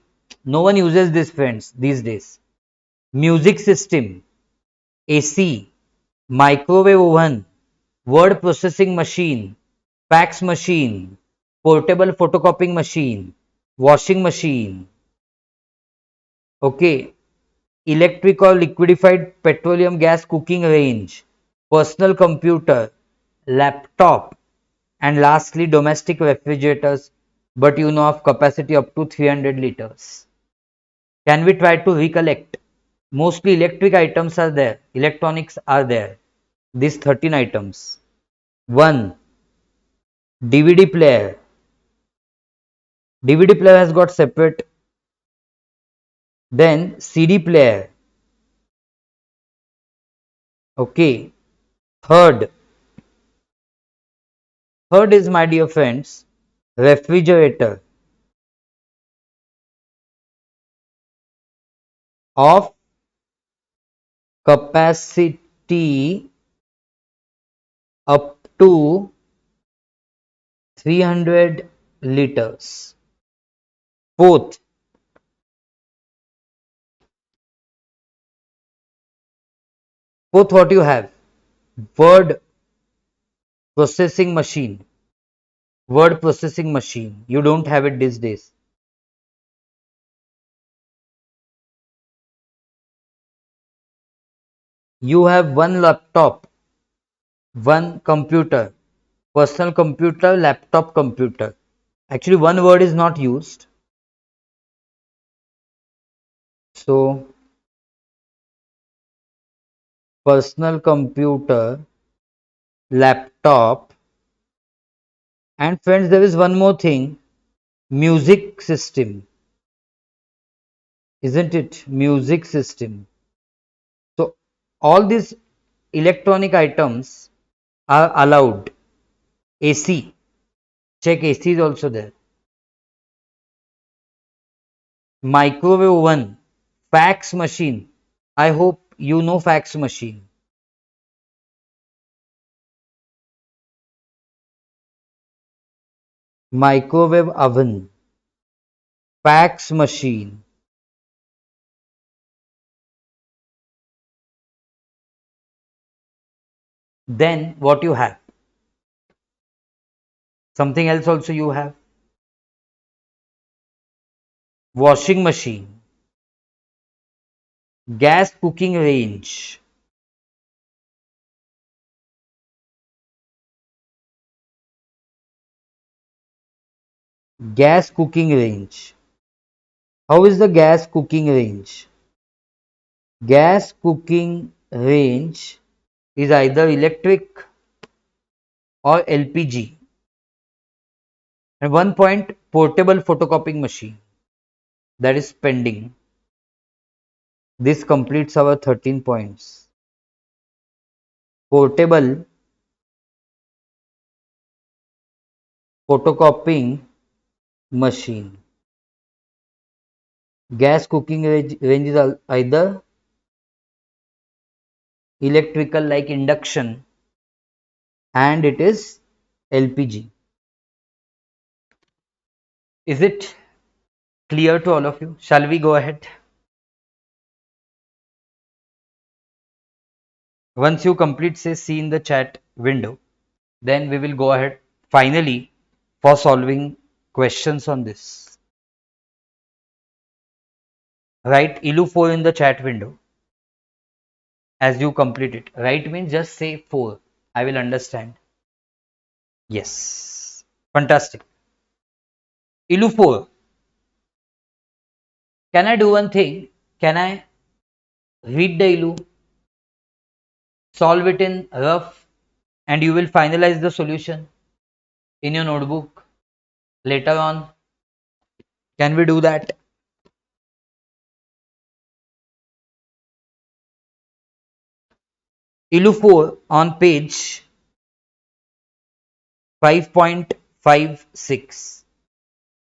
No one uses this, friends, these days. Music system, AC, microwave oven, word processing machine, fax machine, portable photocopying machine, washing machine. Okay. Electric or liquefied petroleum gas cooking range, personal computer, laptop, and lastly domestic refrigerators, but you know of capacity up to 300 liters. Can we try to recollect? Mostly electric items are there, electronics are there. These 13 items. 1. DVD player. DVD player has got separate. Then CD player. Okay. Third. Third is, my dear friends, refrigerator of capacity up to 300 liters. Fourth, what you have? Word processing machine. Word processing machine. You don't have it these days. You have one laptop, one computer, personal computer, laptop computer. Actually, one word is not used. So, personal computer, laptop, And friends, there is one more thing, music system, isn't it? Music system. So all these electronic items are allowed. AC, check AC is also there. Microwave oven, fax machine. I hope you know fax machine. Microwave oven, fax machine. Then what you have? Something else also you have. Washing machine, gas cooking range, gas cooking range. How is the gas cooking range? Gas cooking range is either electric or LPG. And one point, portable photocopying machine, that is pending. This completes our 13 points. Portable photocopying machine. Gas cooking range is either electrical like induction and it is LPG. Is it clear to all of you? Shall we go ahead? Once you complete, say see in the chat window, then we will go ahead finally for solving questions on this. Write ILU 4 in the chat window as you complete it. Write means just say 4. I will understand. Yes. Fantastic. ILU 4. Can I do one thing? Can I read the ILU, solve it in rough, and you will finalize the solution in your notebook later on? Can we do that? ILU 4 on page 5.56.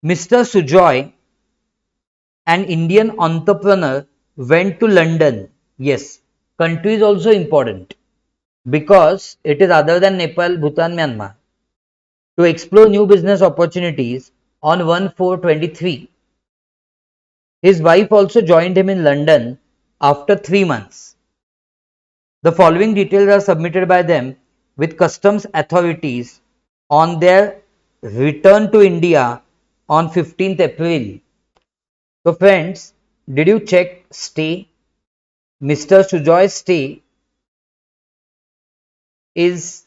Mr. Sujoy, an Indian entrepreneur, went to London. Yes, country is also important because it is other than Nepal, Bhutan, Myanmar, to explore new business opportunities on 1/4/23. His wife also joined him in London after 3 months. The following details are submitted by them with customs authorities on their return to India on 15th April. So friends, did you check stay? Mr. Sujoy's stay is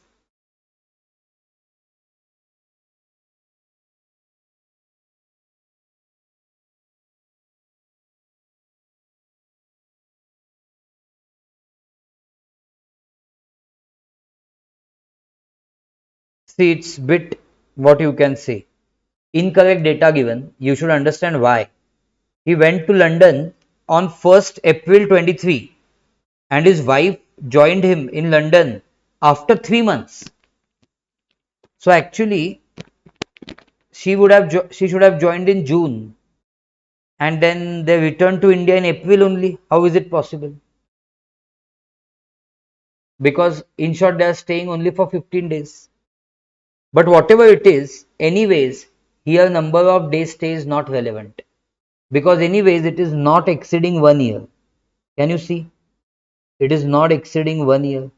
see it's bit what you can say. Incorrect data given. You should understand why. He went to London on 1st April 23 and his wife joined him in London after 3 months. So actually she should have joined in June and then they returned to India in April only. How is it possible? Because in short they are staying only for 15 days. But whatever it is, anyways, here number of days stay is not relevant because anyways it is not exceeding 1 year. Can you see? It is not exceeding 1 year.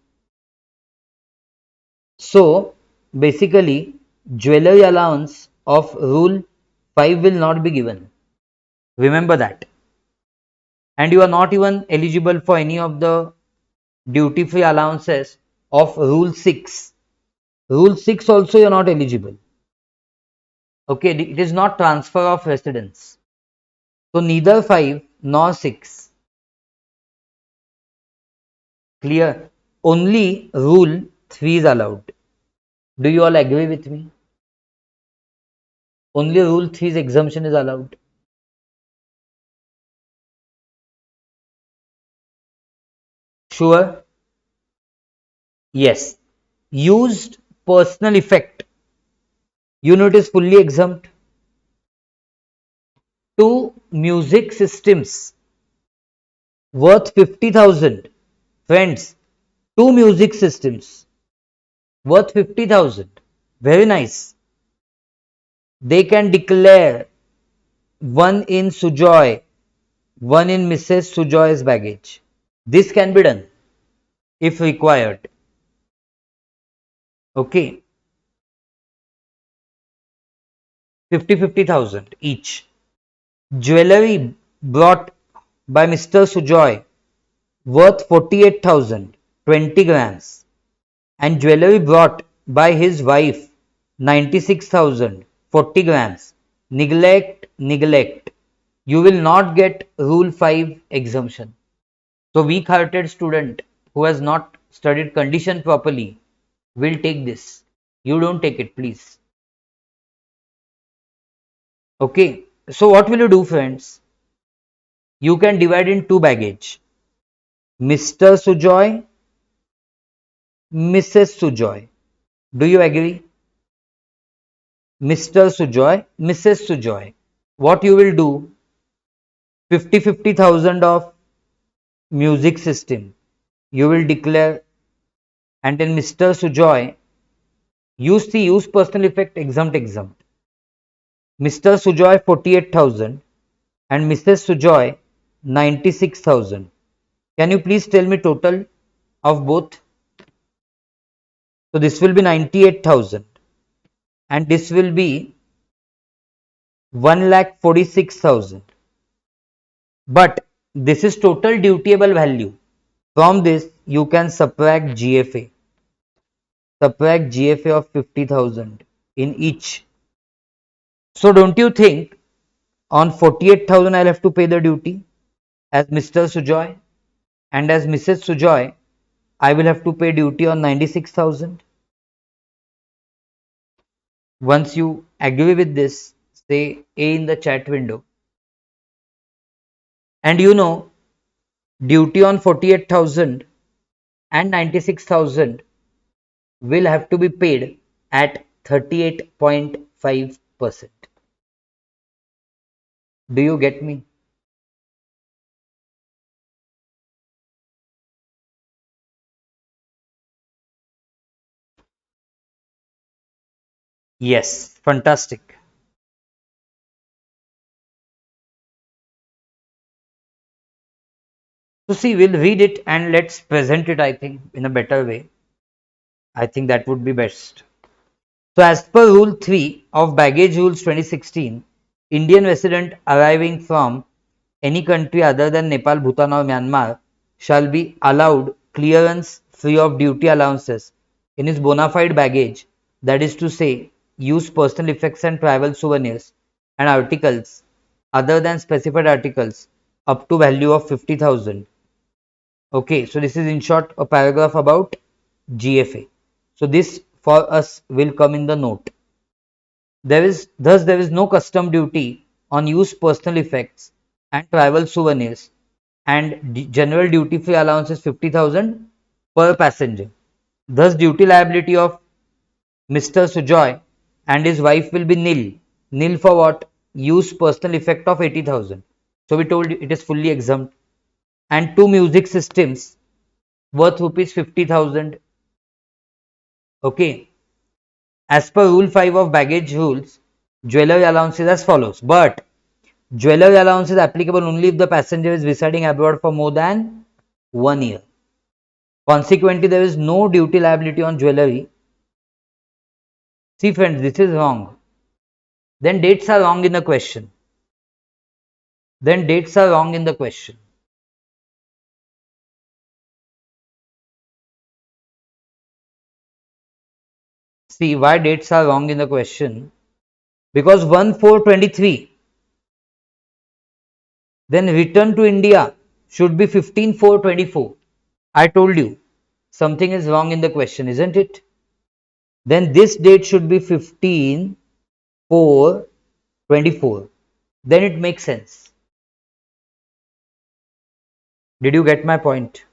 So basically jewelry allowance of rule 5 will not be given. Remember that. And you are not even eligible for any of the duty free allowances of rule 6. Rule 6 also you are not eligible. Okay, it is not transfer of residence. So neither 5 nor 6. Clear? Only rule 3 is allowed. Do you all agree with me? Only rule 3's exemption is allowed. Sure? Yes. Used personal effect. Unit is fully exempt. Two music systems worth 50,000. Friends, two music systems worth 50,000. Very nice. They can declare one in Sujoy, one in Mrs. Sujoy's baggage. This can be done if required. Okay, 50,000 each. Jewelry brought by Mr. Sujoy worth 48,000, 20 grams. And jewelry brought by his wife 96,000, 40 grams. Neglect, neglect. You will not get Rule 5 exemption. So weak-hearted student who has not studied condition properly will take this. You don't take it, please. Okay. So what will you do, friends? You can divide in two baggage. Mr. Sujoy, Mrs. Sujoy. Do you agree? Mr. Sujoy, Mrs. Sujoy. What you will do? 50,000 of music system. You will declare, and then Mr. Sujoy, use personal effect exempt. Mr. Sujoy 48,000 and Mrs. Sujoy 96,000. Can you please tell me total of both? So this will be 98,000 and this will be 1,46,000. But this is total dutiable value. From this you can subtract GFA. Subtract GFA of 50,000 in each. So don't you think on 48,000 I'll have to pay the duty as Mr. Sujoy, and as Mrs. Sujoy I will have to pay duty on 96,000. Once you agree with this, say A in the chat window. And you know, duty on 48,000 and 96,000 will have to be paid at 38.5%. Do you get me? Yes, fantastic. So see, we'll read it and let's present it, I think, in a better way. I think that would be best. So as per Rule 3 of Baggage Rules 2016, Indian resident arriving from any country other than Nepal, Bhutan or Myanmar shall be allowed clearance free of duty allowances in his bona fide baggage, that is to say, use personal effects and travel souvenirs and articles other than specified articles up to value of 50,000. Okay, so this is in short a paragraph about GFA. So this for us will come in the note. There is no custom duty on used personal effects and travel souvenirs, and general duty free allowance is 50,000 per passenger. Thus duty liability of Mr. Sujoy and his wife will be nil. Nil for what? Used personal effect of 80,000. So we told you it is fully exempt. And two music systems worth rupees 50,000. Okay. As per Rule 5 of Baggage Rules, jewelry allowance is as follows. But jewelry allowance is applicable only if the passenger is residing abroad for more than 1 year. Consequently, there is no duty liability on jewelry. See friends, this is wrong. Then dates are wrong in the question. Then dates are wrong in the question. See why dates are wrong in the question. Because 1/4/23, then return to India should be 15/4/24. I told you something is wrong in the question, isn't it? Then this date should be 15/4/24 24. Then it makes sense. Did you get my point?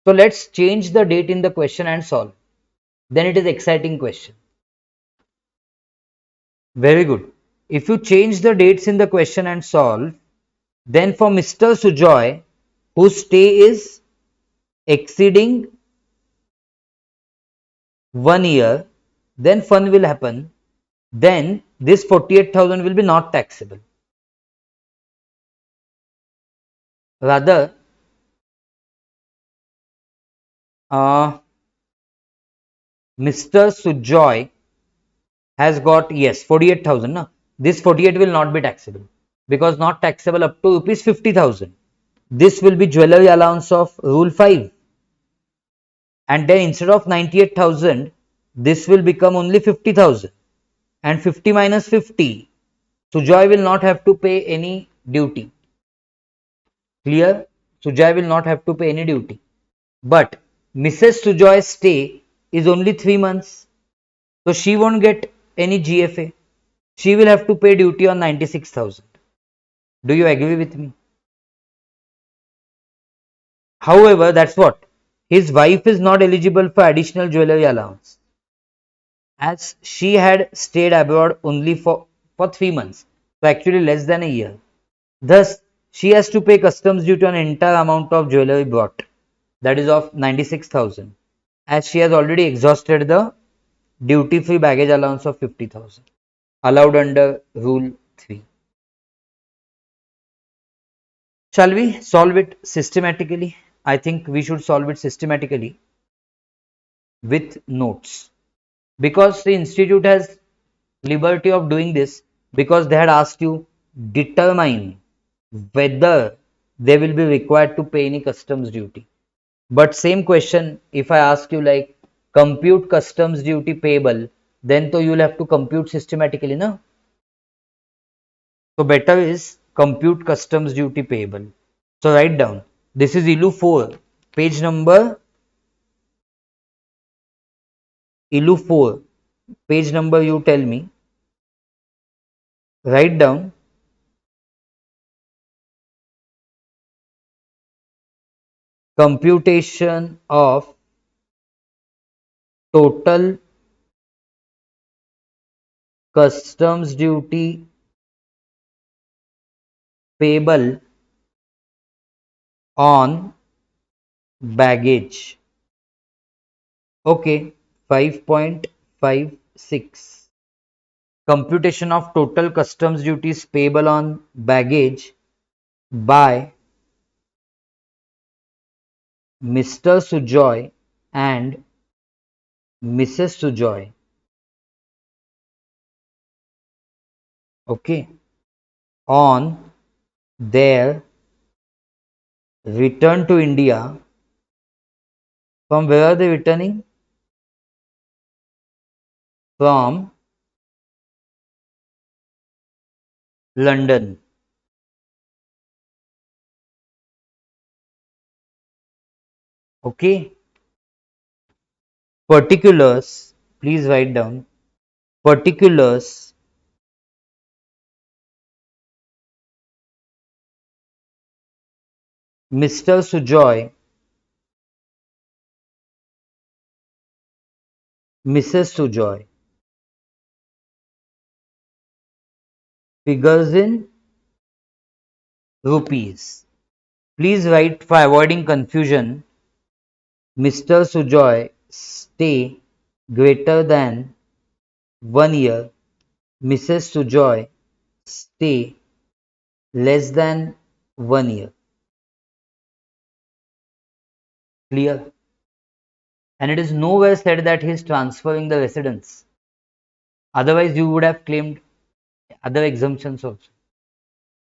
So let's change the date in the question and solve. Then it is exciting question. Very good. If you change the dates in the question and solve, then for Mr. Sujoy, whose stay is exceeding 1 year, then fun will happen. Then this 48,000 will be not taxable. Rather, Mr. Sujoy has got, yes, 48,000. No? This 48 will not be taxable because not taxable up to rupees 50,000. This will be jewelry allowance of rule 5. And then instead of 98,000, this will become only 50,000. And 50 minus 50, Sujoy will not have to pay any duty. Clear? Sujoy will not have to pay any duty. But Mrs. Sujoy's stay is only 3 months. So she won't get any GFA. She will have to pay duty on 96,000. Do you agree with me? However, that's what? His wife is not eligible for additional jewelry allowance as she had stayed abroad only for 3 months. So actually less than a year. Thus, she has to pay customs duty on entire amount of jewelry brought, that is of 96,000, as she has already exhausted the duty-free baggage allowance of 50,000 allowed under Rule 3. Shall we solve it systematically? I think we should solve it systematically with notes because the institute has liberty of doing this because they had asked you determine whether they will be required to pay any customs duty. But same question, if I ask you like compute customs duty payable, then so you will have to compute systematically, no? So better is compute customs duty payable. So write down. This is ILU 4, page number ILU 4, page number you tell me. Write down computation of total customs duty payable on baggage. Okay, 5.56. Computation of total customs duties payable on baggage by Mr. Sujoy and Mrs. Sujoy. Okay, on their return to India. From where are they returning? From London. Okay, particulars, please write down particulars Mr. Sujoy, Mrs. Sujoy. Figures in rupees. Please write for avoiding confusion. Mr. Sujoy stay greater than 1 year. Mrs. Sujoy stay less than 1 year. Clear? And it is nowhere said that he is transferring the residence. Otherwise, you would have claimed other exemptions also.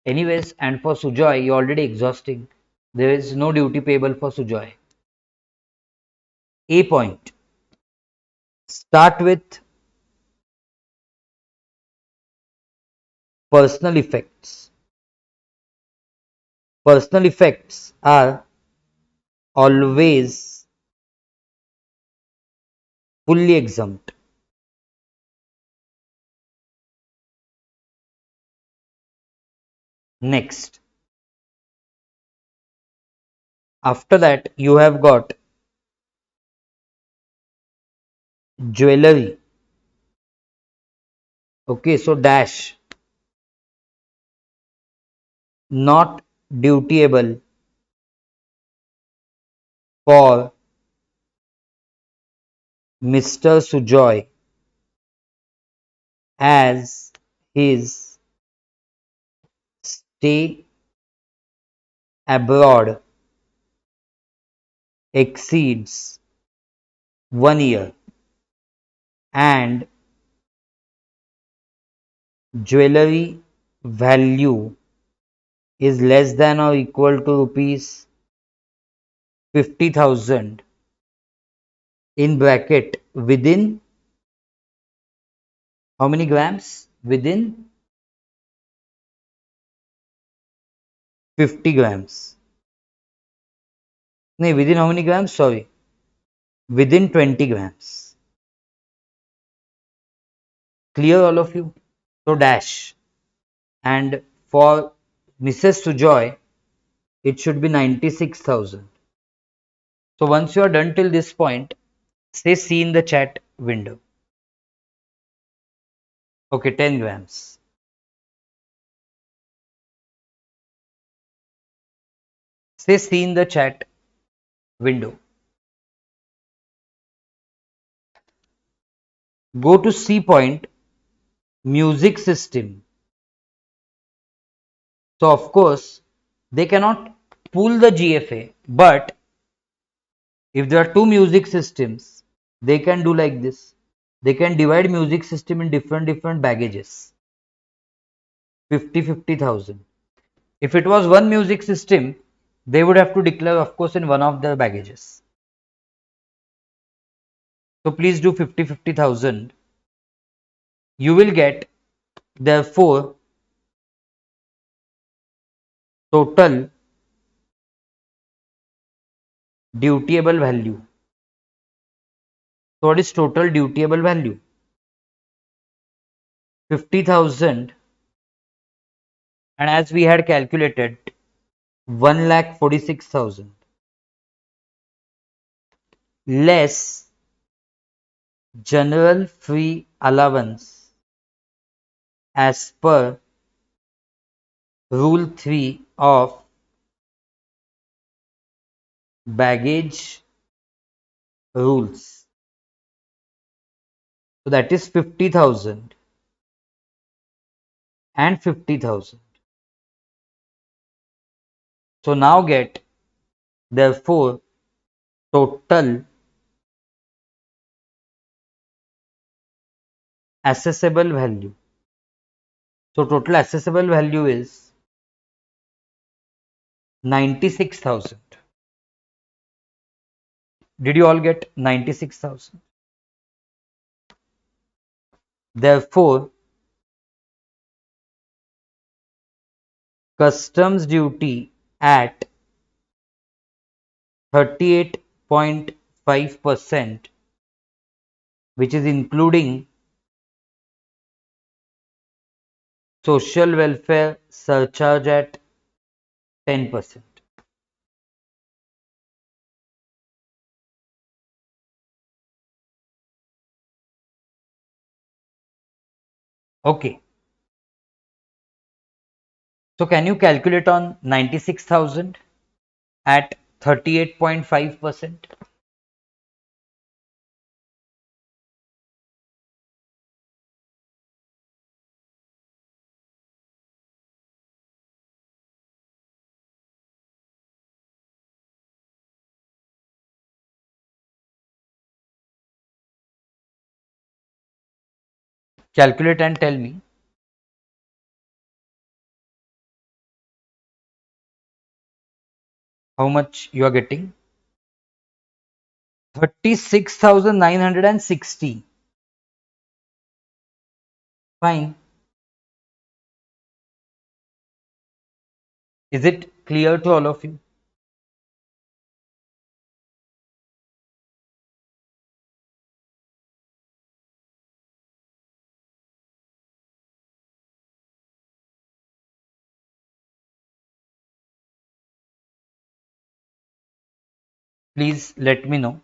Anyways, and for Sujoy, you are already exhausting. There is no duty payable for Sujoy. A point. Start with personal effects. Personal effects are always fully exempt. Next, after that, you have got jewelry. Okay, so dash, not dutiable for Mr. Sujoy as his stay abroad exceeds 1 year and jewelry value is less than or equal to rupees 50,000 in bracket within how many grams? Within 50 grams. No, within how many grams? Sorry, within 20 grams. Clear all of you? So dash. And for Mrs. Sujoy, it should be 96,000. So once you are done till this point, say see in the chat window. Okay, 10 grams. Say see in the chat window. Go to C point, music system. So of course, they cannot pull the GFA, but if there are two music systems, they can do like this. They can divide music system in different baggages. 50,000. If it was one music system, they would have to declare, of course, in one of the baggages. So please do 50,000. You will get, therefore, total dutiable value. So what is total dutiable value? 50,000, and as we had calculated, 1,46,000 less general free allowance as per rule 3 of baggage rules. So that is 50,000 and 50,000. So now get, therefore, total accessible value. So total accessible value is 96,000. Did you all get 96,000? Therefore, customs duty at 38.5%, which is including social welfare surcharge at 10%. Okay. So can you calculate on 96,000 at 38.5%? Calculate and tell me how much you are getting. 36,960. Fine. Is it clear to all of you? Please let me know.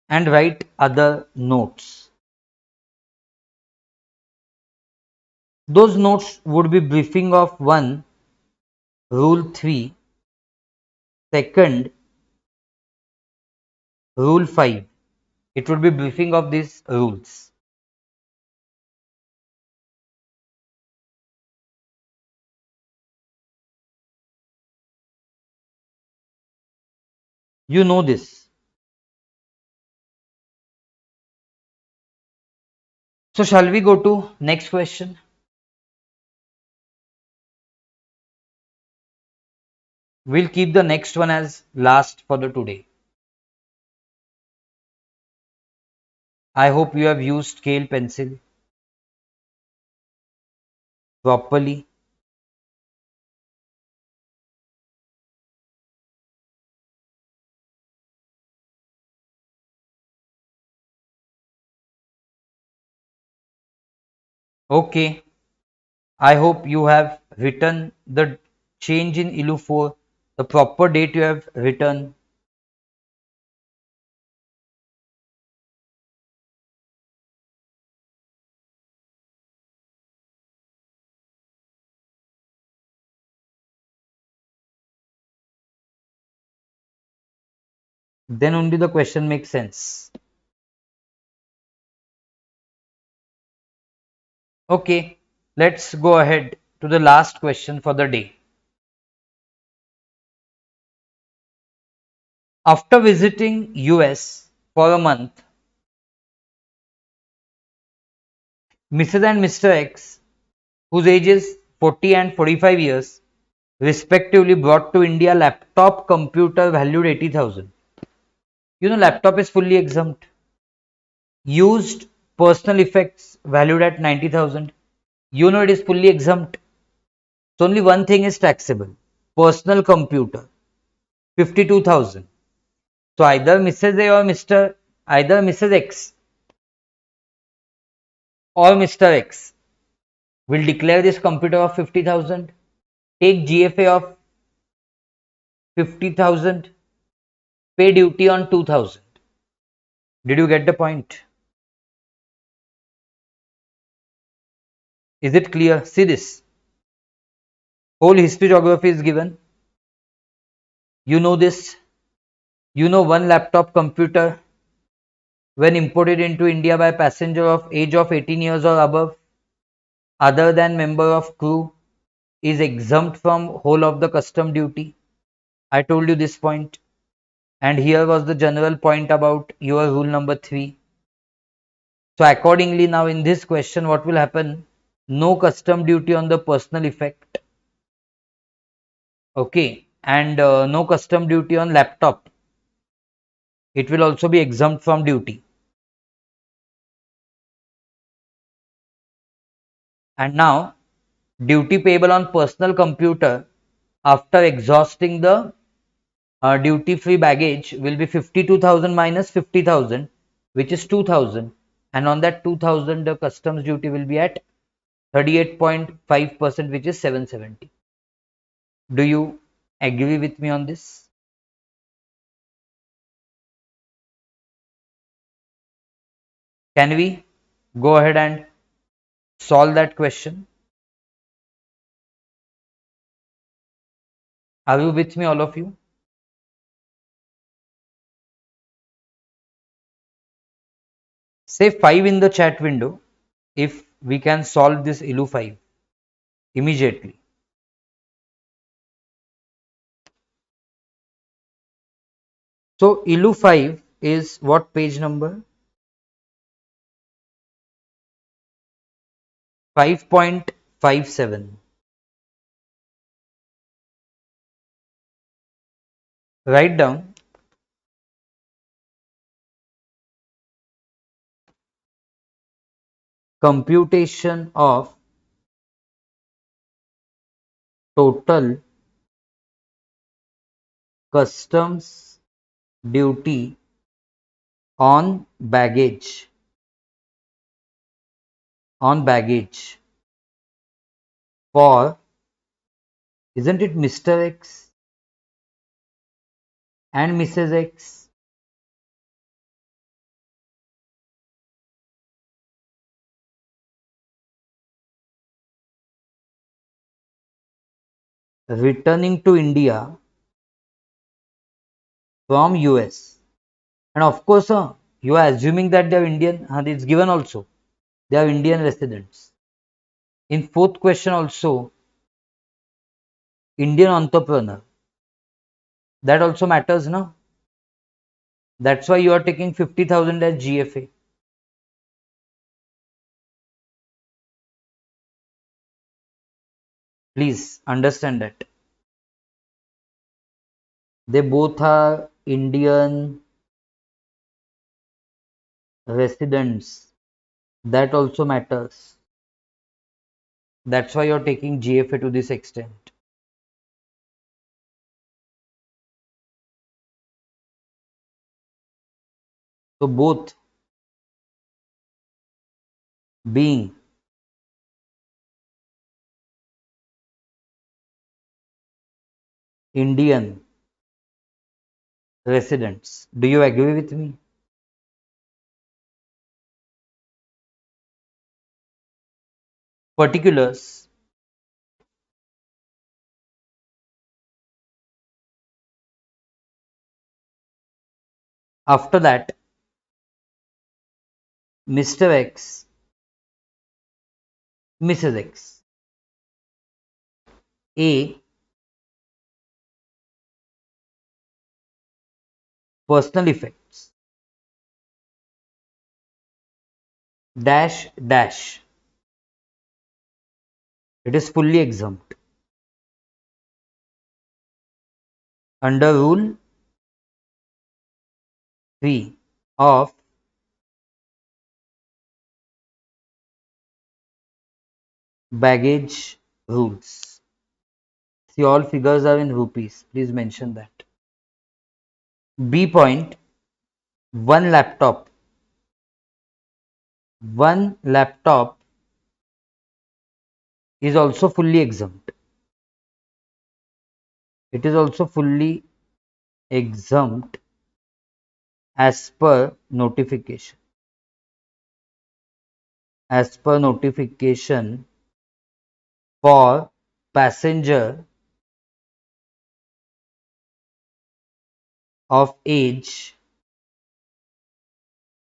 And write other notes. Those notes would be briefing of 1, Rule 3, second, Rule 5. It would be briefing of these rules. You know this. So shall we go to next question? We'll keep the next one as last for the today. I hope you have used scale pencil properly. Okay. I hope you have written the change in ILU 4, the proper date you have written. Then only the question makes sense. Okay, let's go ahead to the last question for the day. After visiting US for a month, Mrs. and Mr. X, whose ages 40 and 45 years, respectively brought to India laptop computer valued 80,000. You know, laptop is fully exempt. Used personal effects valued at 90,000. You know, it is fully exempt. So only one thing is taxable. Personal computer, 52,000. So either Mrs. A or either Mrs. X or Mr. X will declare this computer of 50,000, take GFA of 50,000, pay duty on 2,000. Did you get the point? Is it clear? See this. Whole history geography is given. You know this. You know one laptop computer when imported into India by passenger of age of 18 years or above, other than member of crew, is exempt from whole of the custom duty. I told you this point. And here was the general point about your rule number 3. So accordingly, now in this question, what will happen? No custom duty on the personal effect. Okay. And no custom duty on laptop. It will also be exempt from duty. And now duty payable on personal computer after exhausting the duty free baggage will be 52,000 minus 50,000, which is 2,000, and on that 2,000 the customs duty will be at 38.5%, which is 770. Do you agree with me on this? Can we go ahead and solve that question? Are you with me, all of you? Say 5 in the chat window if we can solve this ILU 5 immediately. So ILU 5 is what page number? 5.57. Write down computation of total customs duty on baggage, on baggage for, isn't it Mr. X and Mrs. X? Returning to India from US. And of course, you are assuming that they are Indian, it's given also. They are Indian residents. In fourth question also, Indian entrepreneur. That also matters, no? That's why you are taking 50,000 as GFA. Please understand that. They both are Indian residents. That also matters. That's why you're taking GFA to this extent. So both being Indian residents. Do you agree with me? Particulars. After that, Mr. X, Mrs. X. A. Personal effects. Dash dash. It is fully exempt. Under Rule 3 of baggage rules. See, all figures are in rupees. Please mention that. B point, one laptop. One laptop is also fully exempt. It is also fully exempt as per notification. As per notification for passenger of age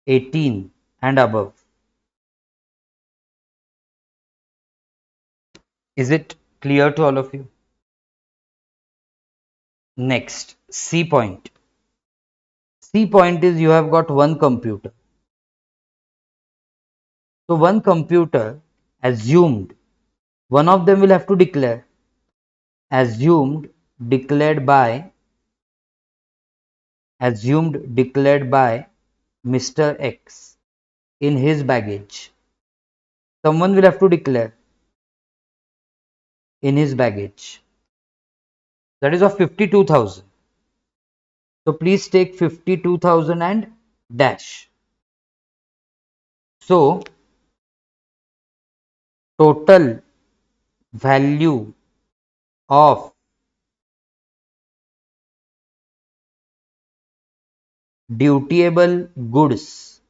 18 and above. Is it clear to all of you? Next, C point. C point is you have got one computer. So one computer assumed, one of them will have to declare, assumed declared by Mr. X in his baggage. Someone will have to declare in his baggage. That is of 52,000. So please take 52,000 and dash. So total value of dutiable goods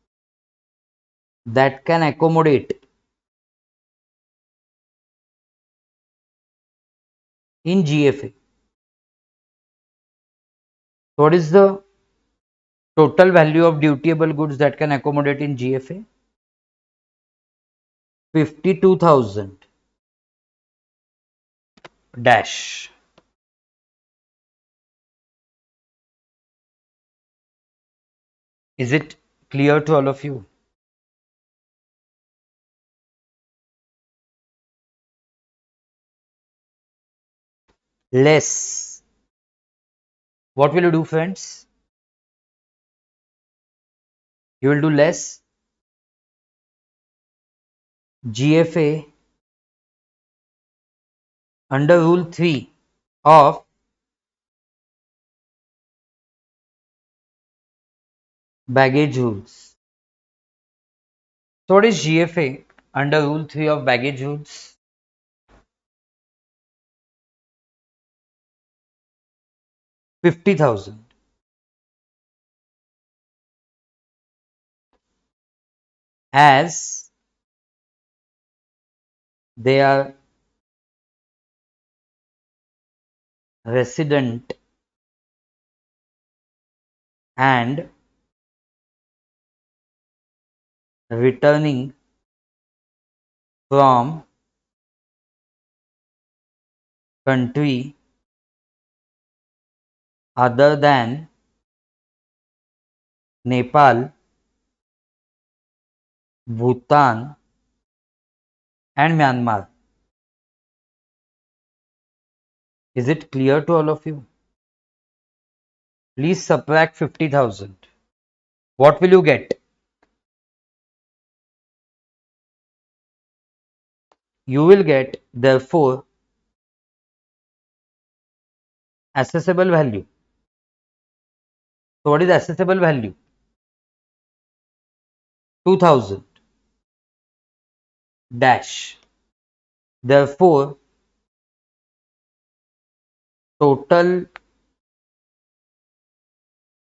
that can accommodate in GFA. What is the total value of dutiable goods that can accommodate in GFA? 52,000 dash. Is it clear to all of you? Less. What will you do, friends? You will do less GFA under Rule 3 of Baggage rules. So what is GFA under Rule 3 of baggage rules? $50,000. As they are resident and returning from country other than Nepal, Bhutan and Myanmar. Is it clear to all of you? Please subtract 50,000. What will you get? You will get, therefore, assessable value. So what is assessable value? 2000 dash. Therefore, total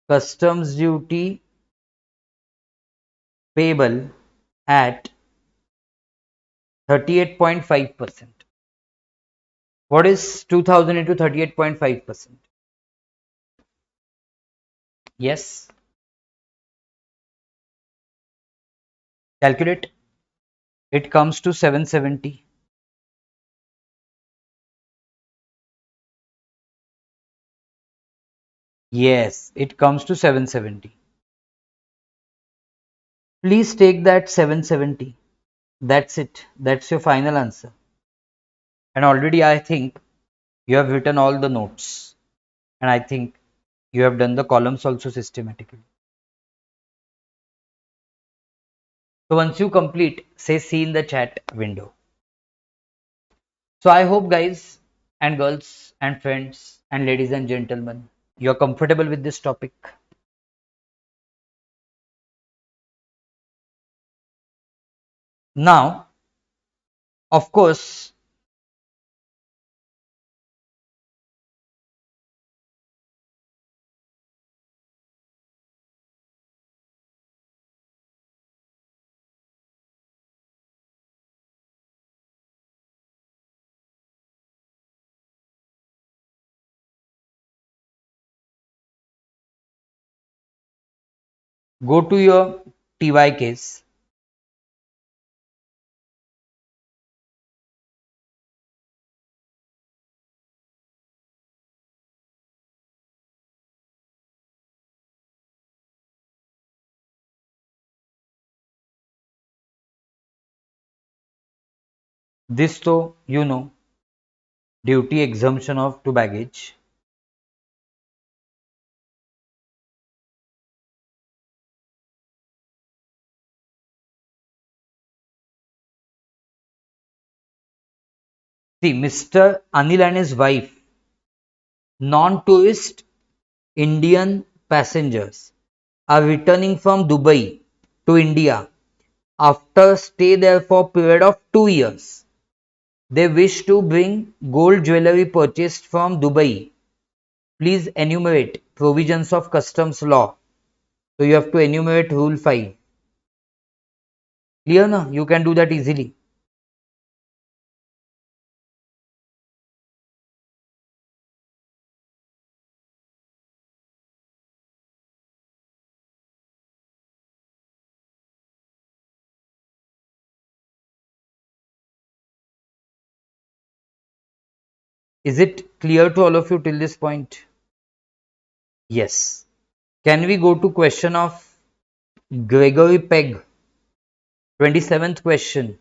customs duty payable at 38.5%. What is 2000 into 38.5%? Yes. Calculate. It comes to 770. Yes, it comes to 770. Please take that 770. That's it. That's your final answer. And already I think you have written all the notes. And I think you have done the columns also systematically. So once you complete, say see in the chat window. So I hope guys and girls and friends and ladies and gentlemen, you are comfortable with this topic. Now, of course, go to your TY case. This though you know, duty exemption of to baggage. See, Mr. Anil and his wife, non-tourist Indian passengers, are returning from Dubai to India after stay there for a period of 2 years. They wish to bring gold jewelry purchased from Dubai. Please enumerate provisions of customs law. So you have to enumerate rule 5. Clear na? You can do that easily. Is it clear to all of you till this point? Yes. Can we go to question of Gregory Pegg? 27th question.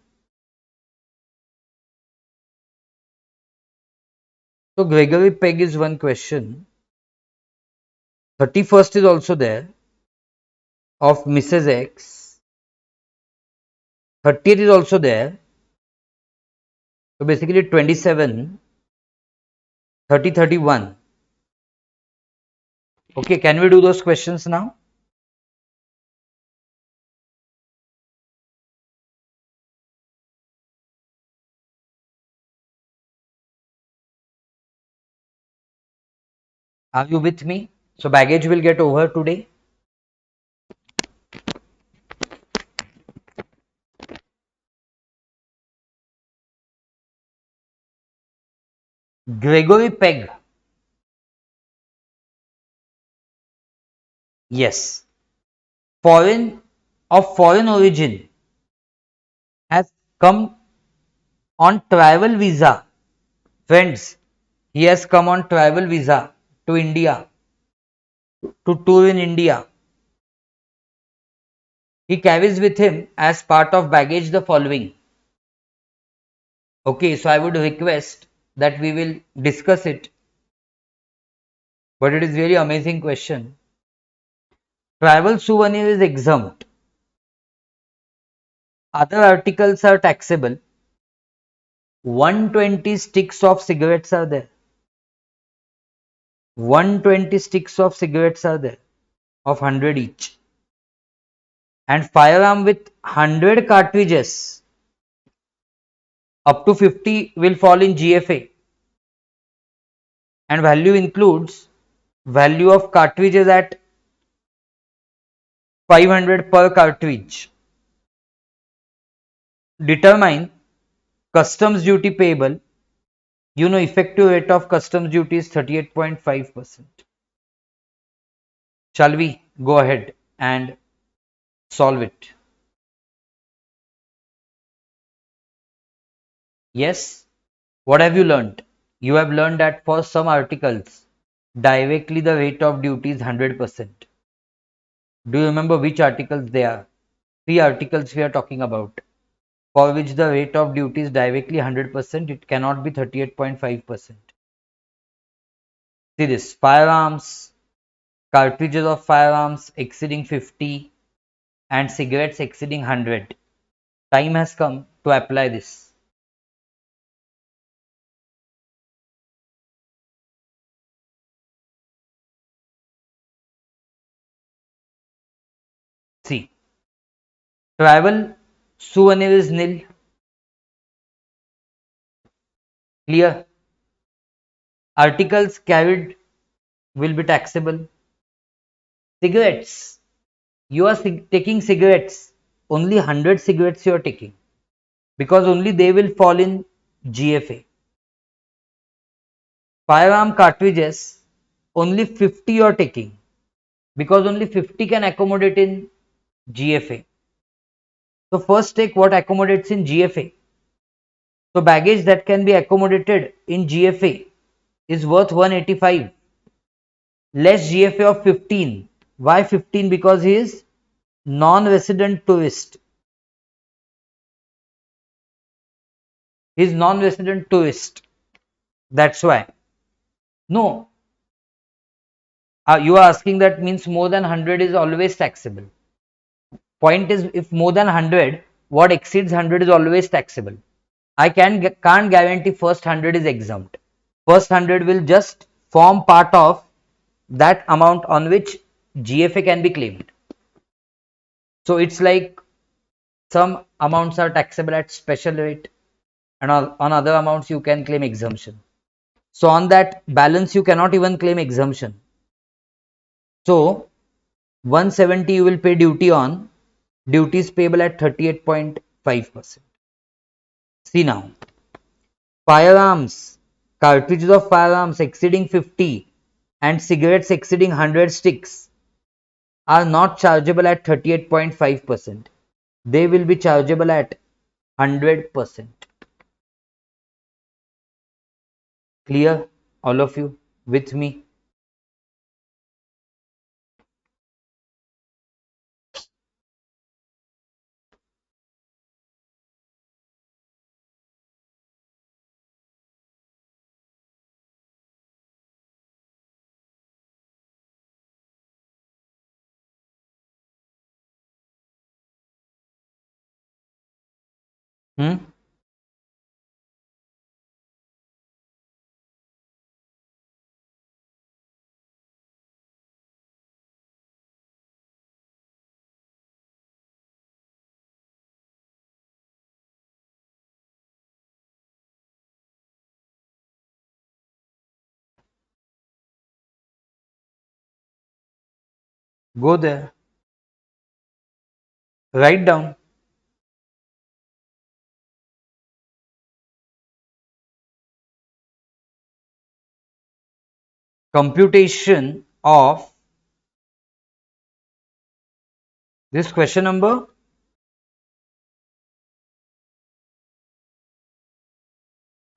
So Gregory Pegg is one question. 31st is also there of Mrs. X. 30th is also there. So basically 27, 30, 31. Okay, can we do those questions now? Are you with me? So baggage will get over today. Gregory Pegg. Yes. Foreign of foreign origin has come on travel visa. Friends, he has come on travel visa to India to tour in India. He carries with him as part of baggage the following. Okay, so I would request that we will discuss it, but it is very amazing question. Travel souvenir is exempt. Other articles are taxable. 120 sticks of cigarettes are there. 120 sticks of cigarettes are there of 100 each. And firearm with 100 cartridges up to 50 will fall in GFA. And value includes value of cartridges at 500 per cartridge. Determine customs duty payable. You know, effective rate of customs duty is 38.5%. Shall we go ahead and solve it? Yes. What have you learnt? You have learned that for some articles, directly the rate of duty is 100%. Do you remember which articles they are? Three articles we are talking about. For which the rate of duty is directly 100%, it cannot be 38.5%. See this, firearms, cartridges of firearms exceeding 50 and cigarettes exceeding 100. Time has come to apply this. See, travel souvenir is nil. Clear? Articles carried will be taxable. Cigarettes, you are taking cigarettes, only 100 cigarettes you are taking because only they will fall in GFA. Firearm cartridges, only 50 you are taking because only 50 can accommodate in GFA. So first take what accommodates in GFA. So baggage that can be accommodated in GFA is worth 185, less GFA of 15. Why 15? Because he is non-resident tourist. He is non-resident tourist. That's why. No, you are asking that means more than 100 is always taxable. Point is, if more than 100, what exceeds 100 is always taxable. I can't guarantee first 100 is exempt. First 100 will just form part of that amount on which GFA can be claimed. So it's like some amounts are taxable at special rate and on other amounts you can claim exemption. So on that balance you cannot even claim exemption. So 170 you will pay duty on, duty is payable at 38.5%. See now, firearms, cartridges of firearms exceeding 50 and cigarettes exceeding 100 sticks are not chargeable at 38.5%. They will be chargeable at 100%. Clear, all of you with me? Hmm? Go there. Write down. Computation of this question number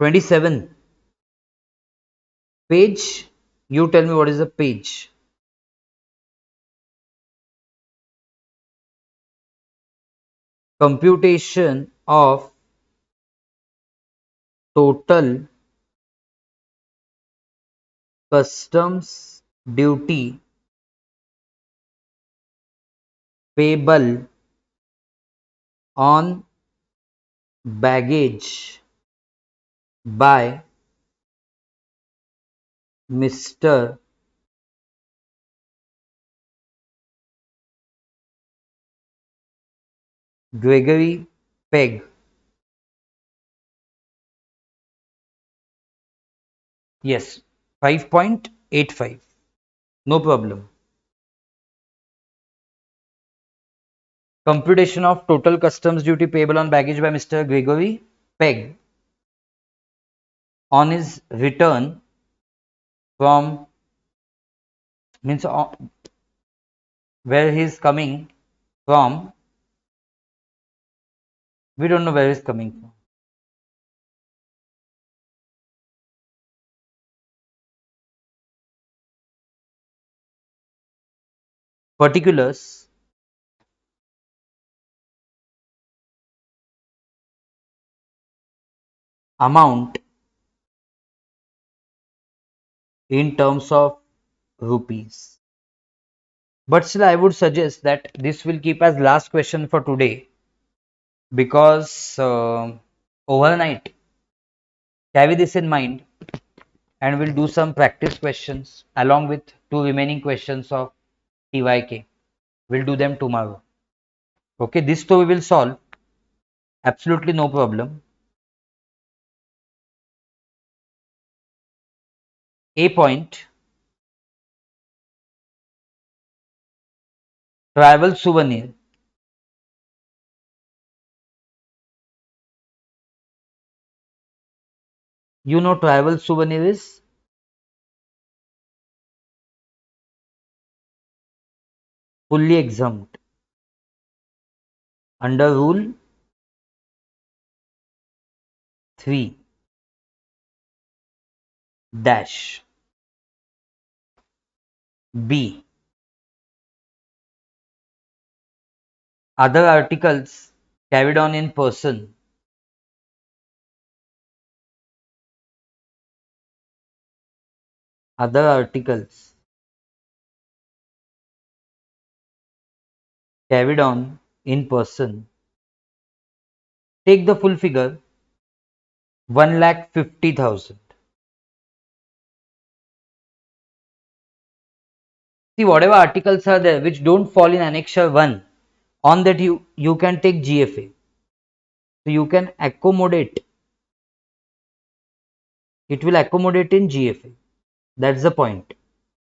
27. Page. You tell me what is the page. Computation of total customs duty payable on baggage by Mr. Gregory Pegg. Yes, 5.85. No problem. Computation of total customs duty payable on baggage by Mr. Gregory Pegg on his return from means where he is coming from. We don't know where he is coming from. Particulars amount in terms of rupees. But still, I would suggest that this will keep as last question for today because overnight, carry this in mind and we'll do some practice questions along with two remaining questions of TYK. We'll do them tomorrow. Okay, this too we will solve. Absolutely no problem. A point, travel souvenir. You know travel souvenir is fully exempt under rule 3 dash B. Other articles carried on in person. Other articles carried on in person. Take the full figure 1,50,000. See, whatever articles are there which don't fall in annexure 1, on that you can take GFA. So you can accommodate. It will accommodate in GFA. That's the point.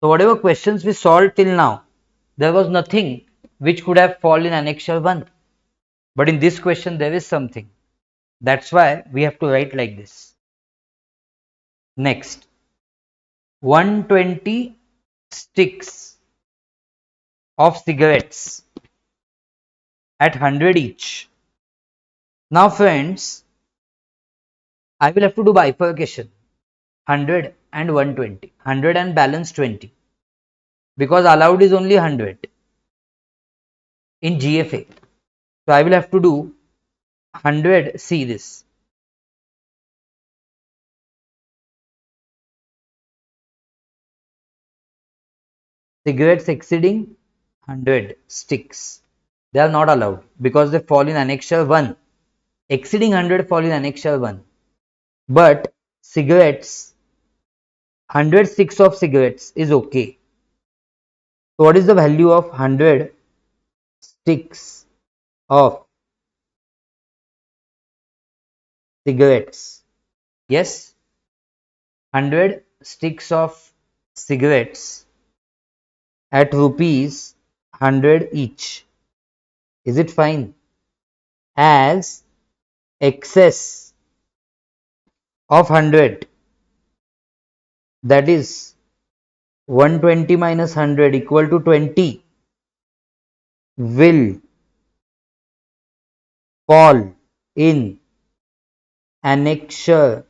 So whatever questions we solved till now, there was nothing which could have fallen in annexure 1. But in this question there is something. That's why we have to write like this. Next, 120 sticks of cigarettes at 100 each. Now friends, I will have to do bifurcation 100 and 120. 100 and balance 20 because allowed is only 100 in GFA. So I will have to do 100. See this. Cigarettes exceeding 100 sticks. They are not allowed because they fall in annexure 1. Exceeding 100 fall in annexure 1. But cigarettes, 100 sticks of cigarettes is okay. So what is the value of 100 sticks of cigarettes? Yes, 100 sticks of cigarettes at rupees 100 each. Is it fine? As excess of 100, that is 120 minus 100 equal to 20, will fall in annexure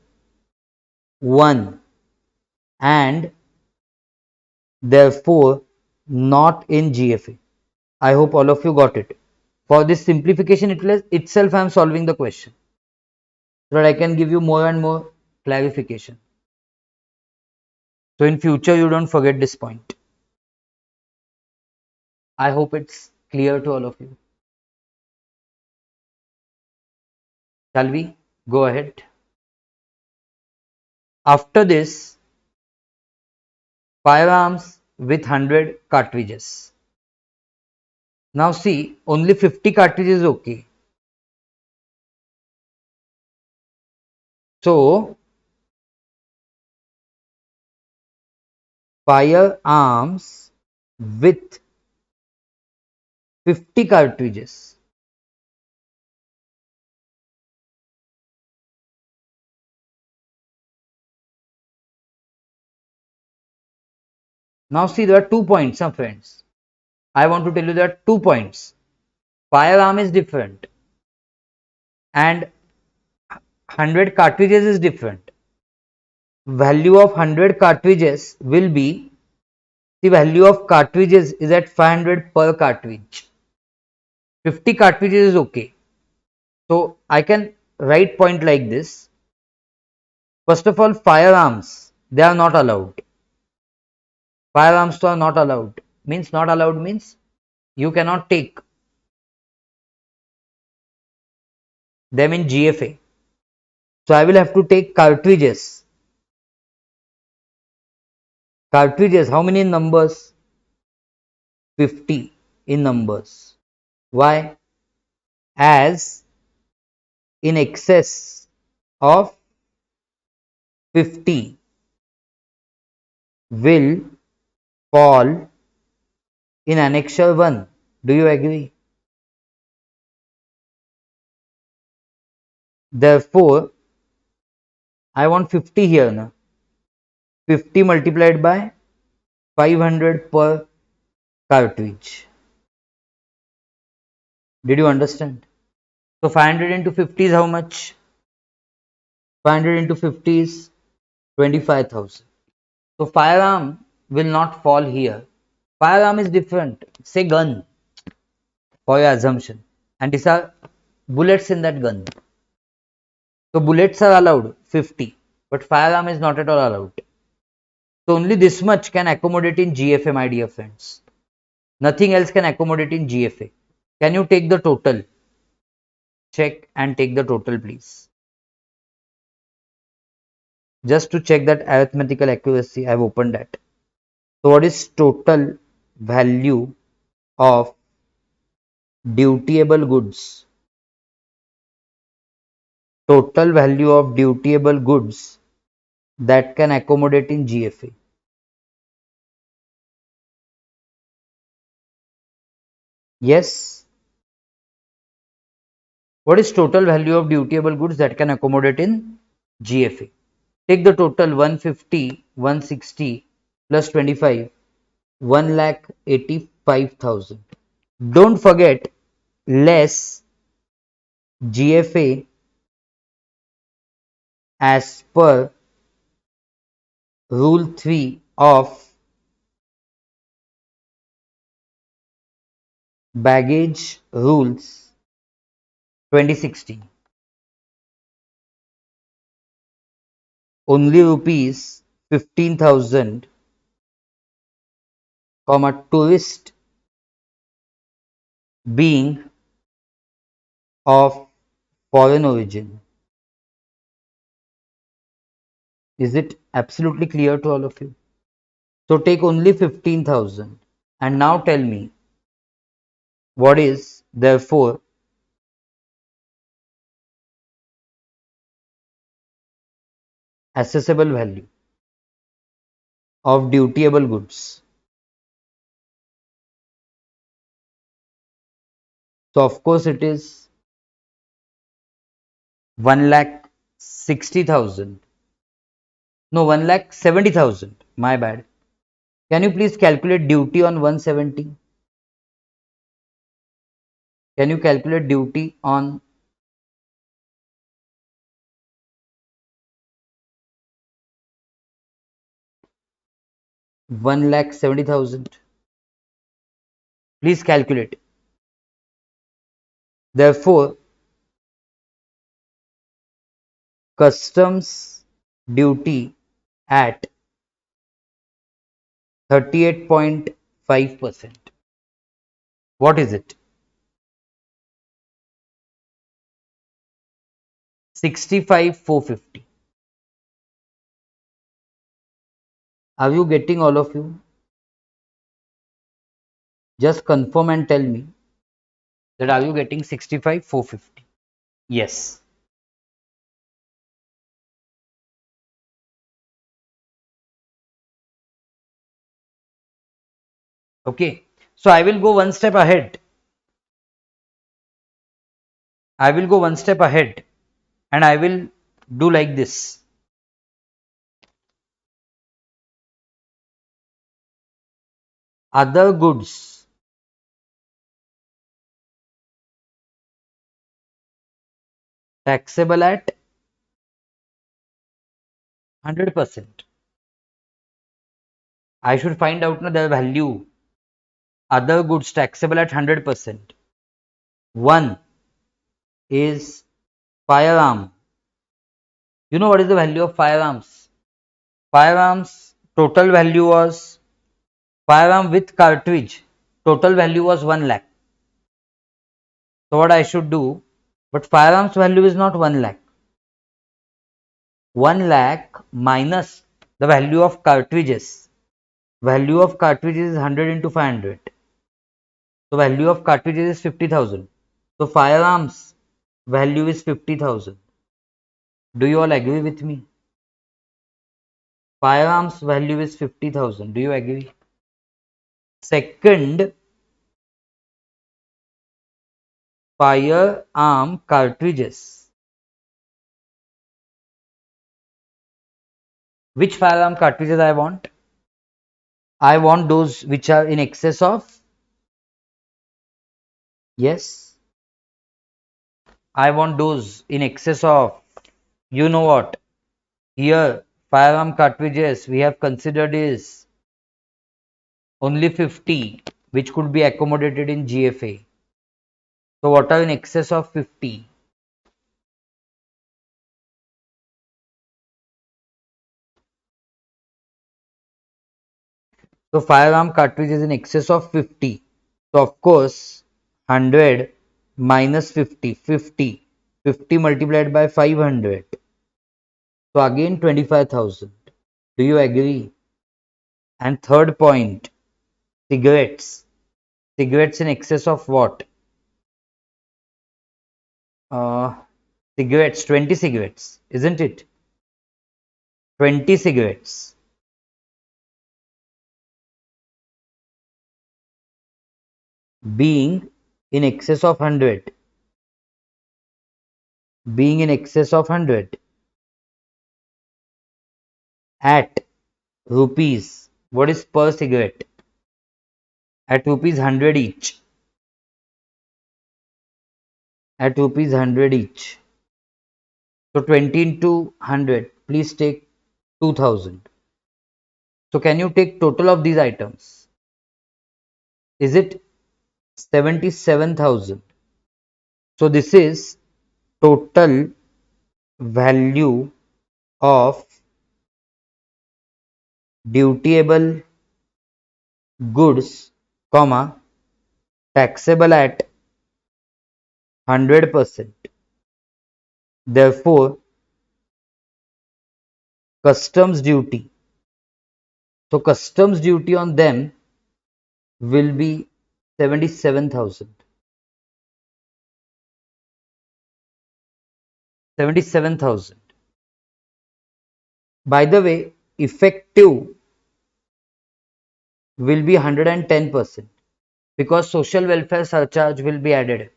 1 and therefore not in GFA. I hope all of you got it. For this simplification itself, I am solving the question so that I can give you more and more clarification. So in future, you don't forget this point. I hope it's clear to all of you. Shall we go ahead? After this, firearms with 100 cartridges. Now see, only 50 cartridges okay. So firearms with 50 cartridges. Now see, there are 2 points, friends. I want to tell you there are 2 points. Firearm is different and 100 cartridges is different. Value of 100 cartridges will be, the value of cartridges is at 500 per cartridge. 50 cartridges is okay. So I can write point like this. First of all, firearms, they are not allowed. Firearms are not allowed. Means not allowed means you cannot take them in GFA. So I will have to take cartridges. Cartridges, how many in numbers? 50 in numbers. Why? As in excess of 50 will fall in annexure 1. Do you agree? Therefore, I want 50 here now. 50 multiplied by 500 per cartridge. Did you understand? So 500 into 50 is how much? 500 into 50 is 25,000. So firearm will not fall here. Firearm is different. Say gun for your assumption. And these are bullets in that gun. So bullets are allowed 50, but firearm is not at all allowed. So only this much can accommodate in GFA, my dear friends. Nothing else can accommodate in GFA. Can you take the total? Check and take the total, please. Just to check that arithmetical accuracy, I have opened that. So what is total value of dutiable goods? Total value of dutiable goods that can accommodate in GFA. Yes. What is total value of dutiable goods that can accommodate in GFA? Take the total 150, 160 plus 25, 1,85,000. Don't forget less GFA as per rule 3 of baggage rules 2016. Only rupees 15,000, tourist being of foreign origin. Is it absolutely clear to all of you? So take only 15,000 and now tell me what is therefore assessable value of dutiable goods. So of course it is 1,60,000. No, 1,70,000. My bad. Can you please calculate duty on 170? Can you calculate duty on 1,70,000? Please calculate. Therefore, customs duty at 38.5%. What is it? 65,450. Are you getting, all of you? Just confirm and tell me that are you getting 65,450? Yes. Okay. So I will go one step ahead. I will go one step ahead and I will do like this. Other goods taxable at 100%. I should find out the value. Other goods taxable at 100%. One is firearm. You know what is the value of firearms? Firearms total value was, firearm with cartridge total value was 1 lakh. So what I should do? But firearms value is not 1 lakh. 1 lakh minus the value of cartridges. Value of cartridges is 100 into 500. So value of cartridges is 50,000. So firearms value is 50,000. Do you all agree with me? Firearms value is 50,000. Do you agree? Second, firearm cartridges. Which firearm cartridges I want? I want those which are in excess of, yes, I want those in excess of, you know what? Here, firearm cartridges we have considered is only 50, which could be accommodated in GFA. So what are in excess of 50? So firearm cartridges in excess of 50. So of course 100 minus 50, 50, 50 multiplied by 500. So again 25,000. Do you agree? And third point, cigarettes. Cigarettes in excess of what? Uh, Cigarettes, 20 cigarettes, isn't it? 20 cigarettes. Being in excess of 100. Being in excess of 100. At rupees. What is per cigarette? At rupees 100 each. At rupees 100 each. So 20 into 100. Please take 2000. So can you take total of these items? Is it 77,000? So this is total value of dutiable goods, comma, taxable at 100%. Therefore, customs duty. So customs duty on them will be 77,000. 77,000. By the way, effective will be 110% because social welfare surcharge will be added.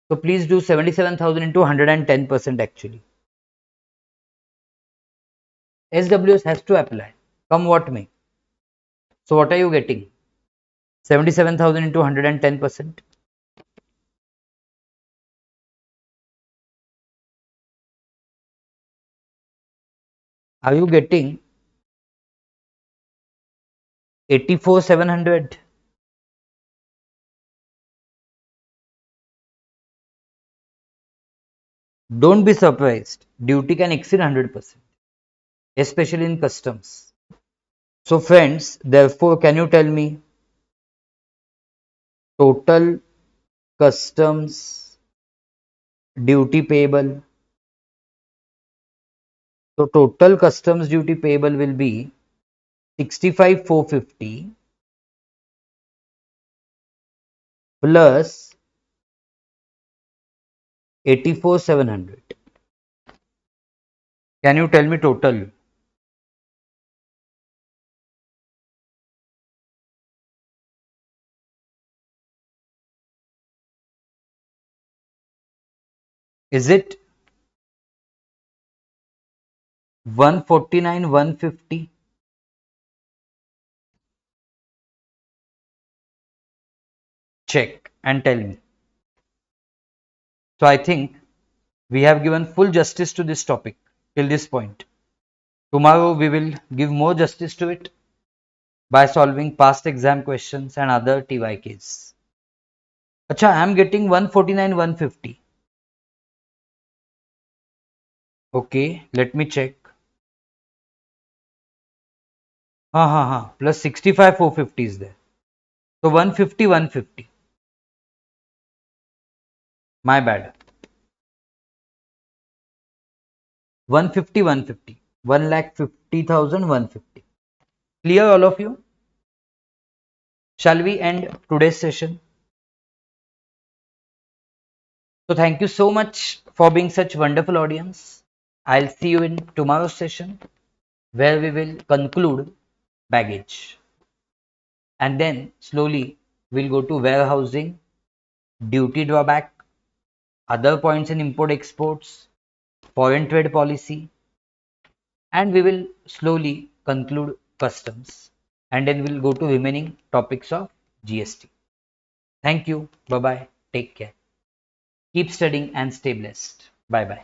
So please do 77,000 into 110% actually. SWS has to apply, come what may. So what are you getting? 77,000 into 110%. Are you getting 84,700? Don't be surprised. Duty can exceed 100%, especially in customs. So friends, therefore, can you tell me total customs duty payable? So total customs duty payable will be 65,450 plus 84,700. Can you tell me total? Is it 149, 150? Check and tell me. So I think we have given full justice to this topic till this point. Tomorrow we will give more justice to it by solving past exam questions and other TYKs. Acha, I am getting 149, 150. Okay, let me check. Plus 65, 450 is there. So 150, 150. My bad. 150, 150. 1,50,000, 150. Clear all of you? Shall we end today's session? So thank you so much for being such wonderful audience. I'll see you in tomorrow's session where we will conclude baggage. And then slowly we'll go to warehousing, duty drawback, other points in import exports, foreign trade policy, and we will slowly conclude customs. And then we'll go to remaining topics of GST. Thank you. Bye bye. Take care. Keep studying and stay blessed. Bye bye.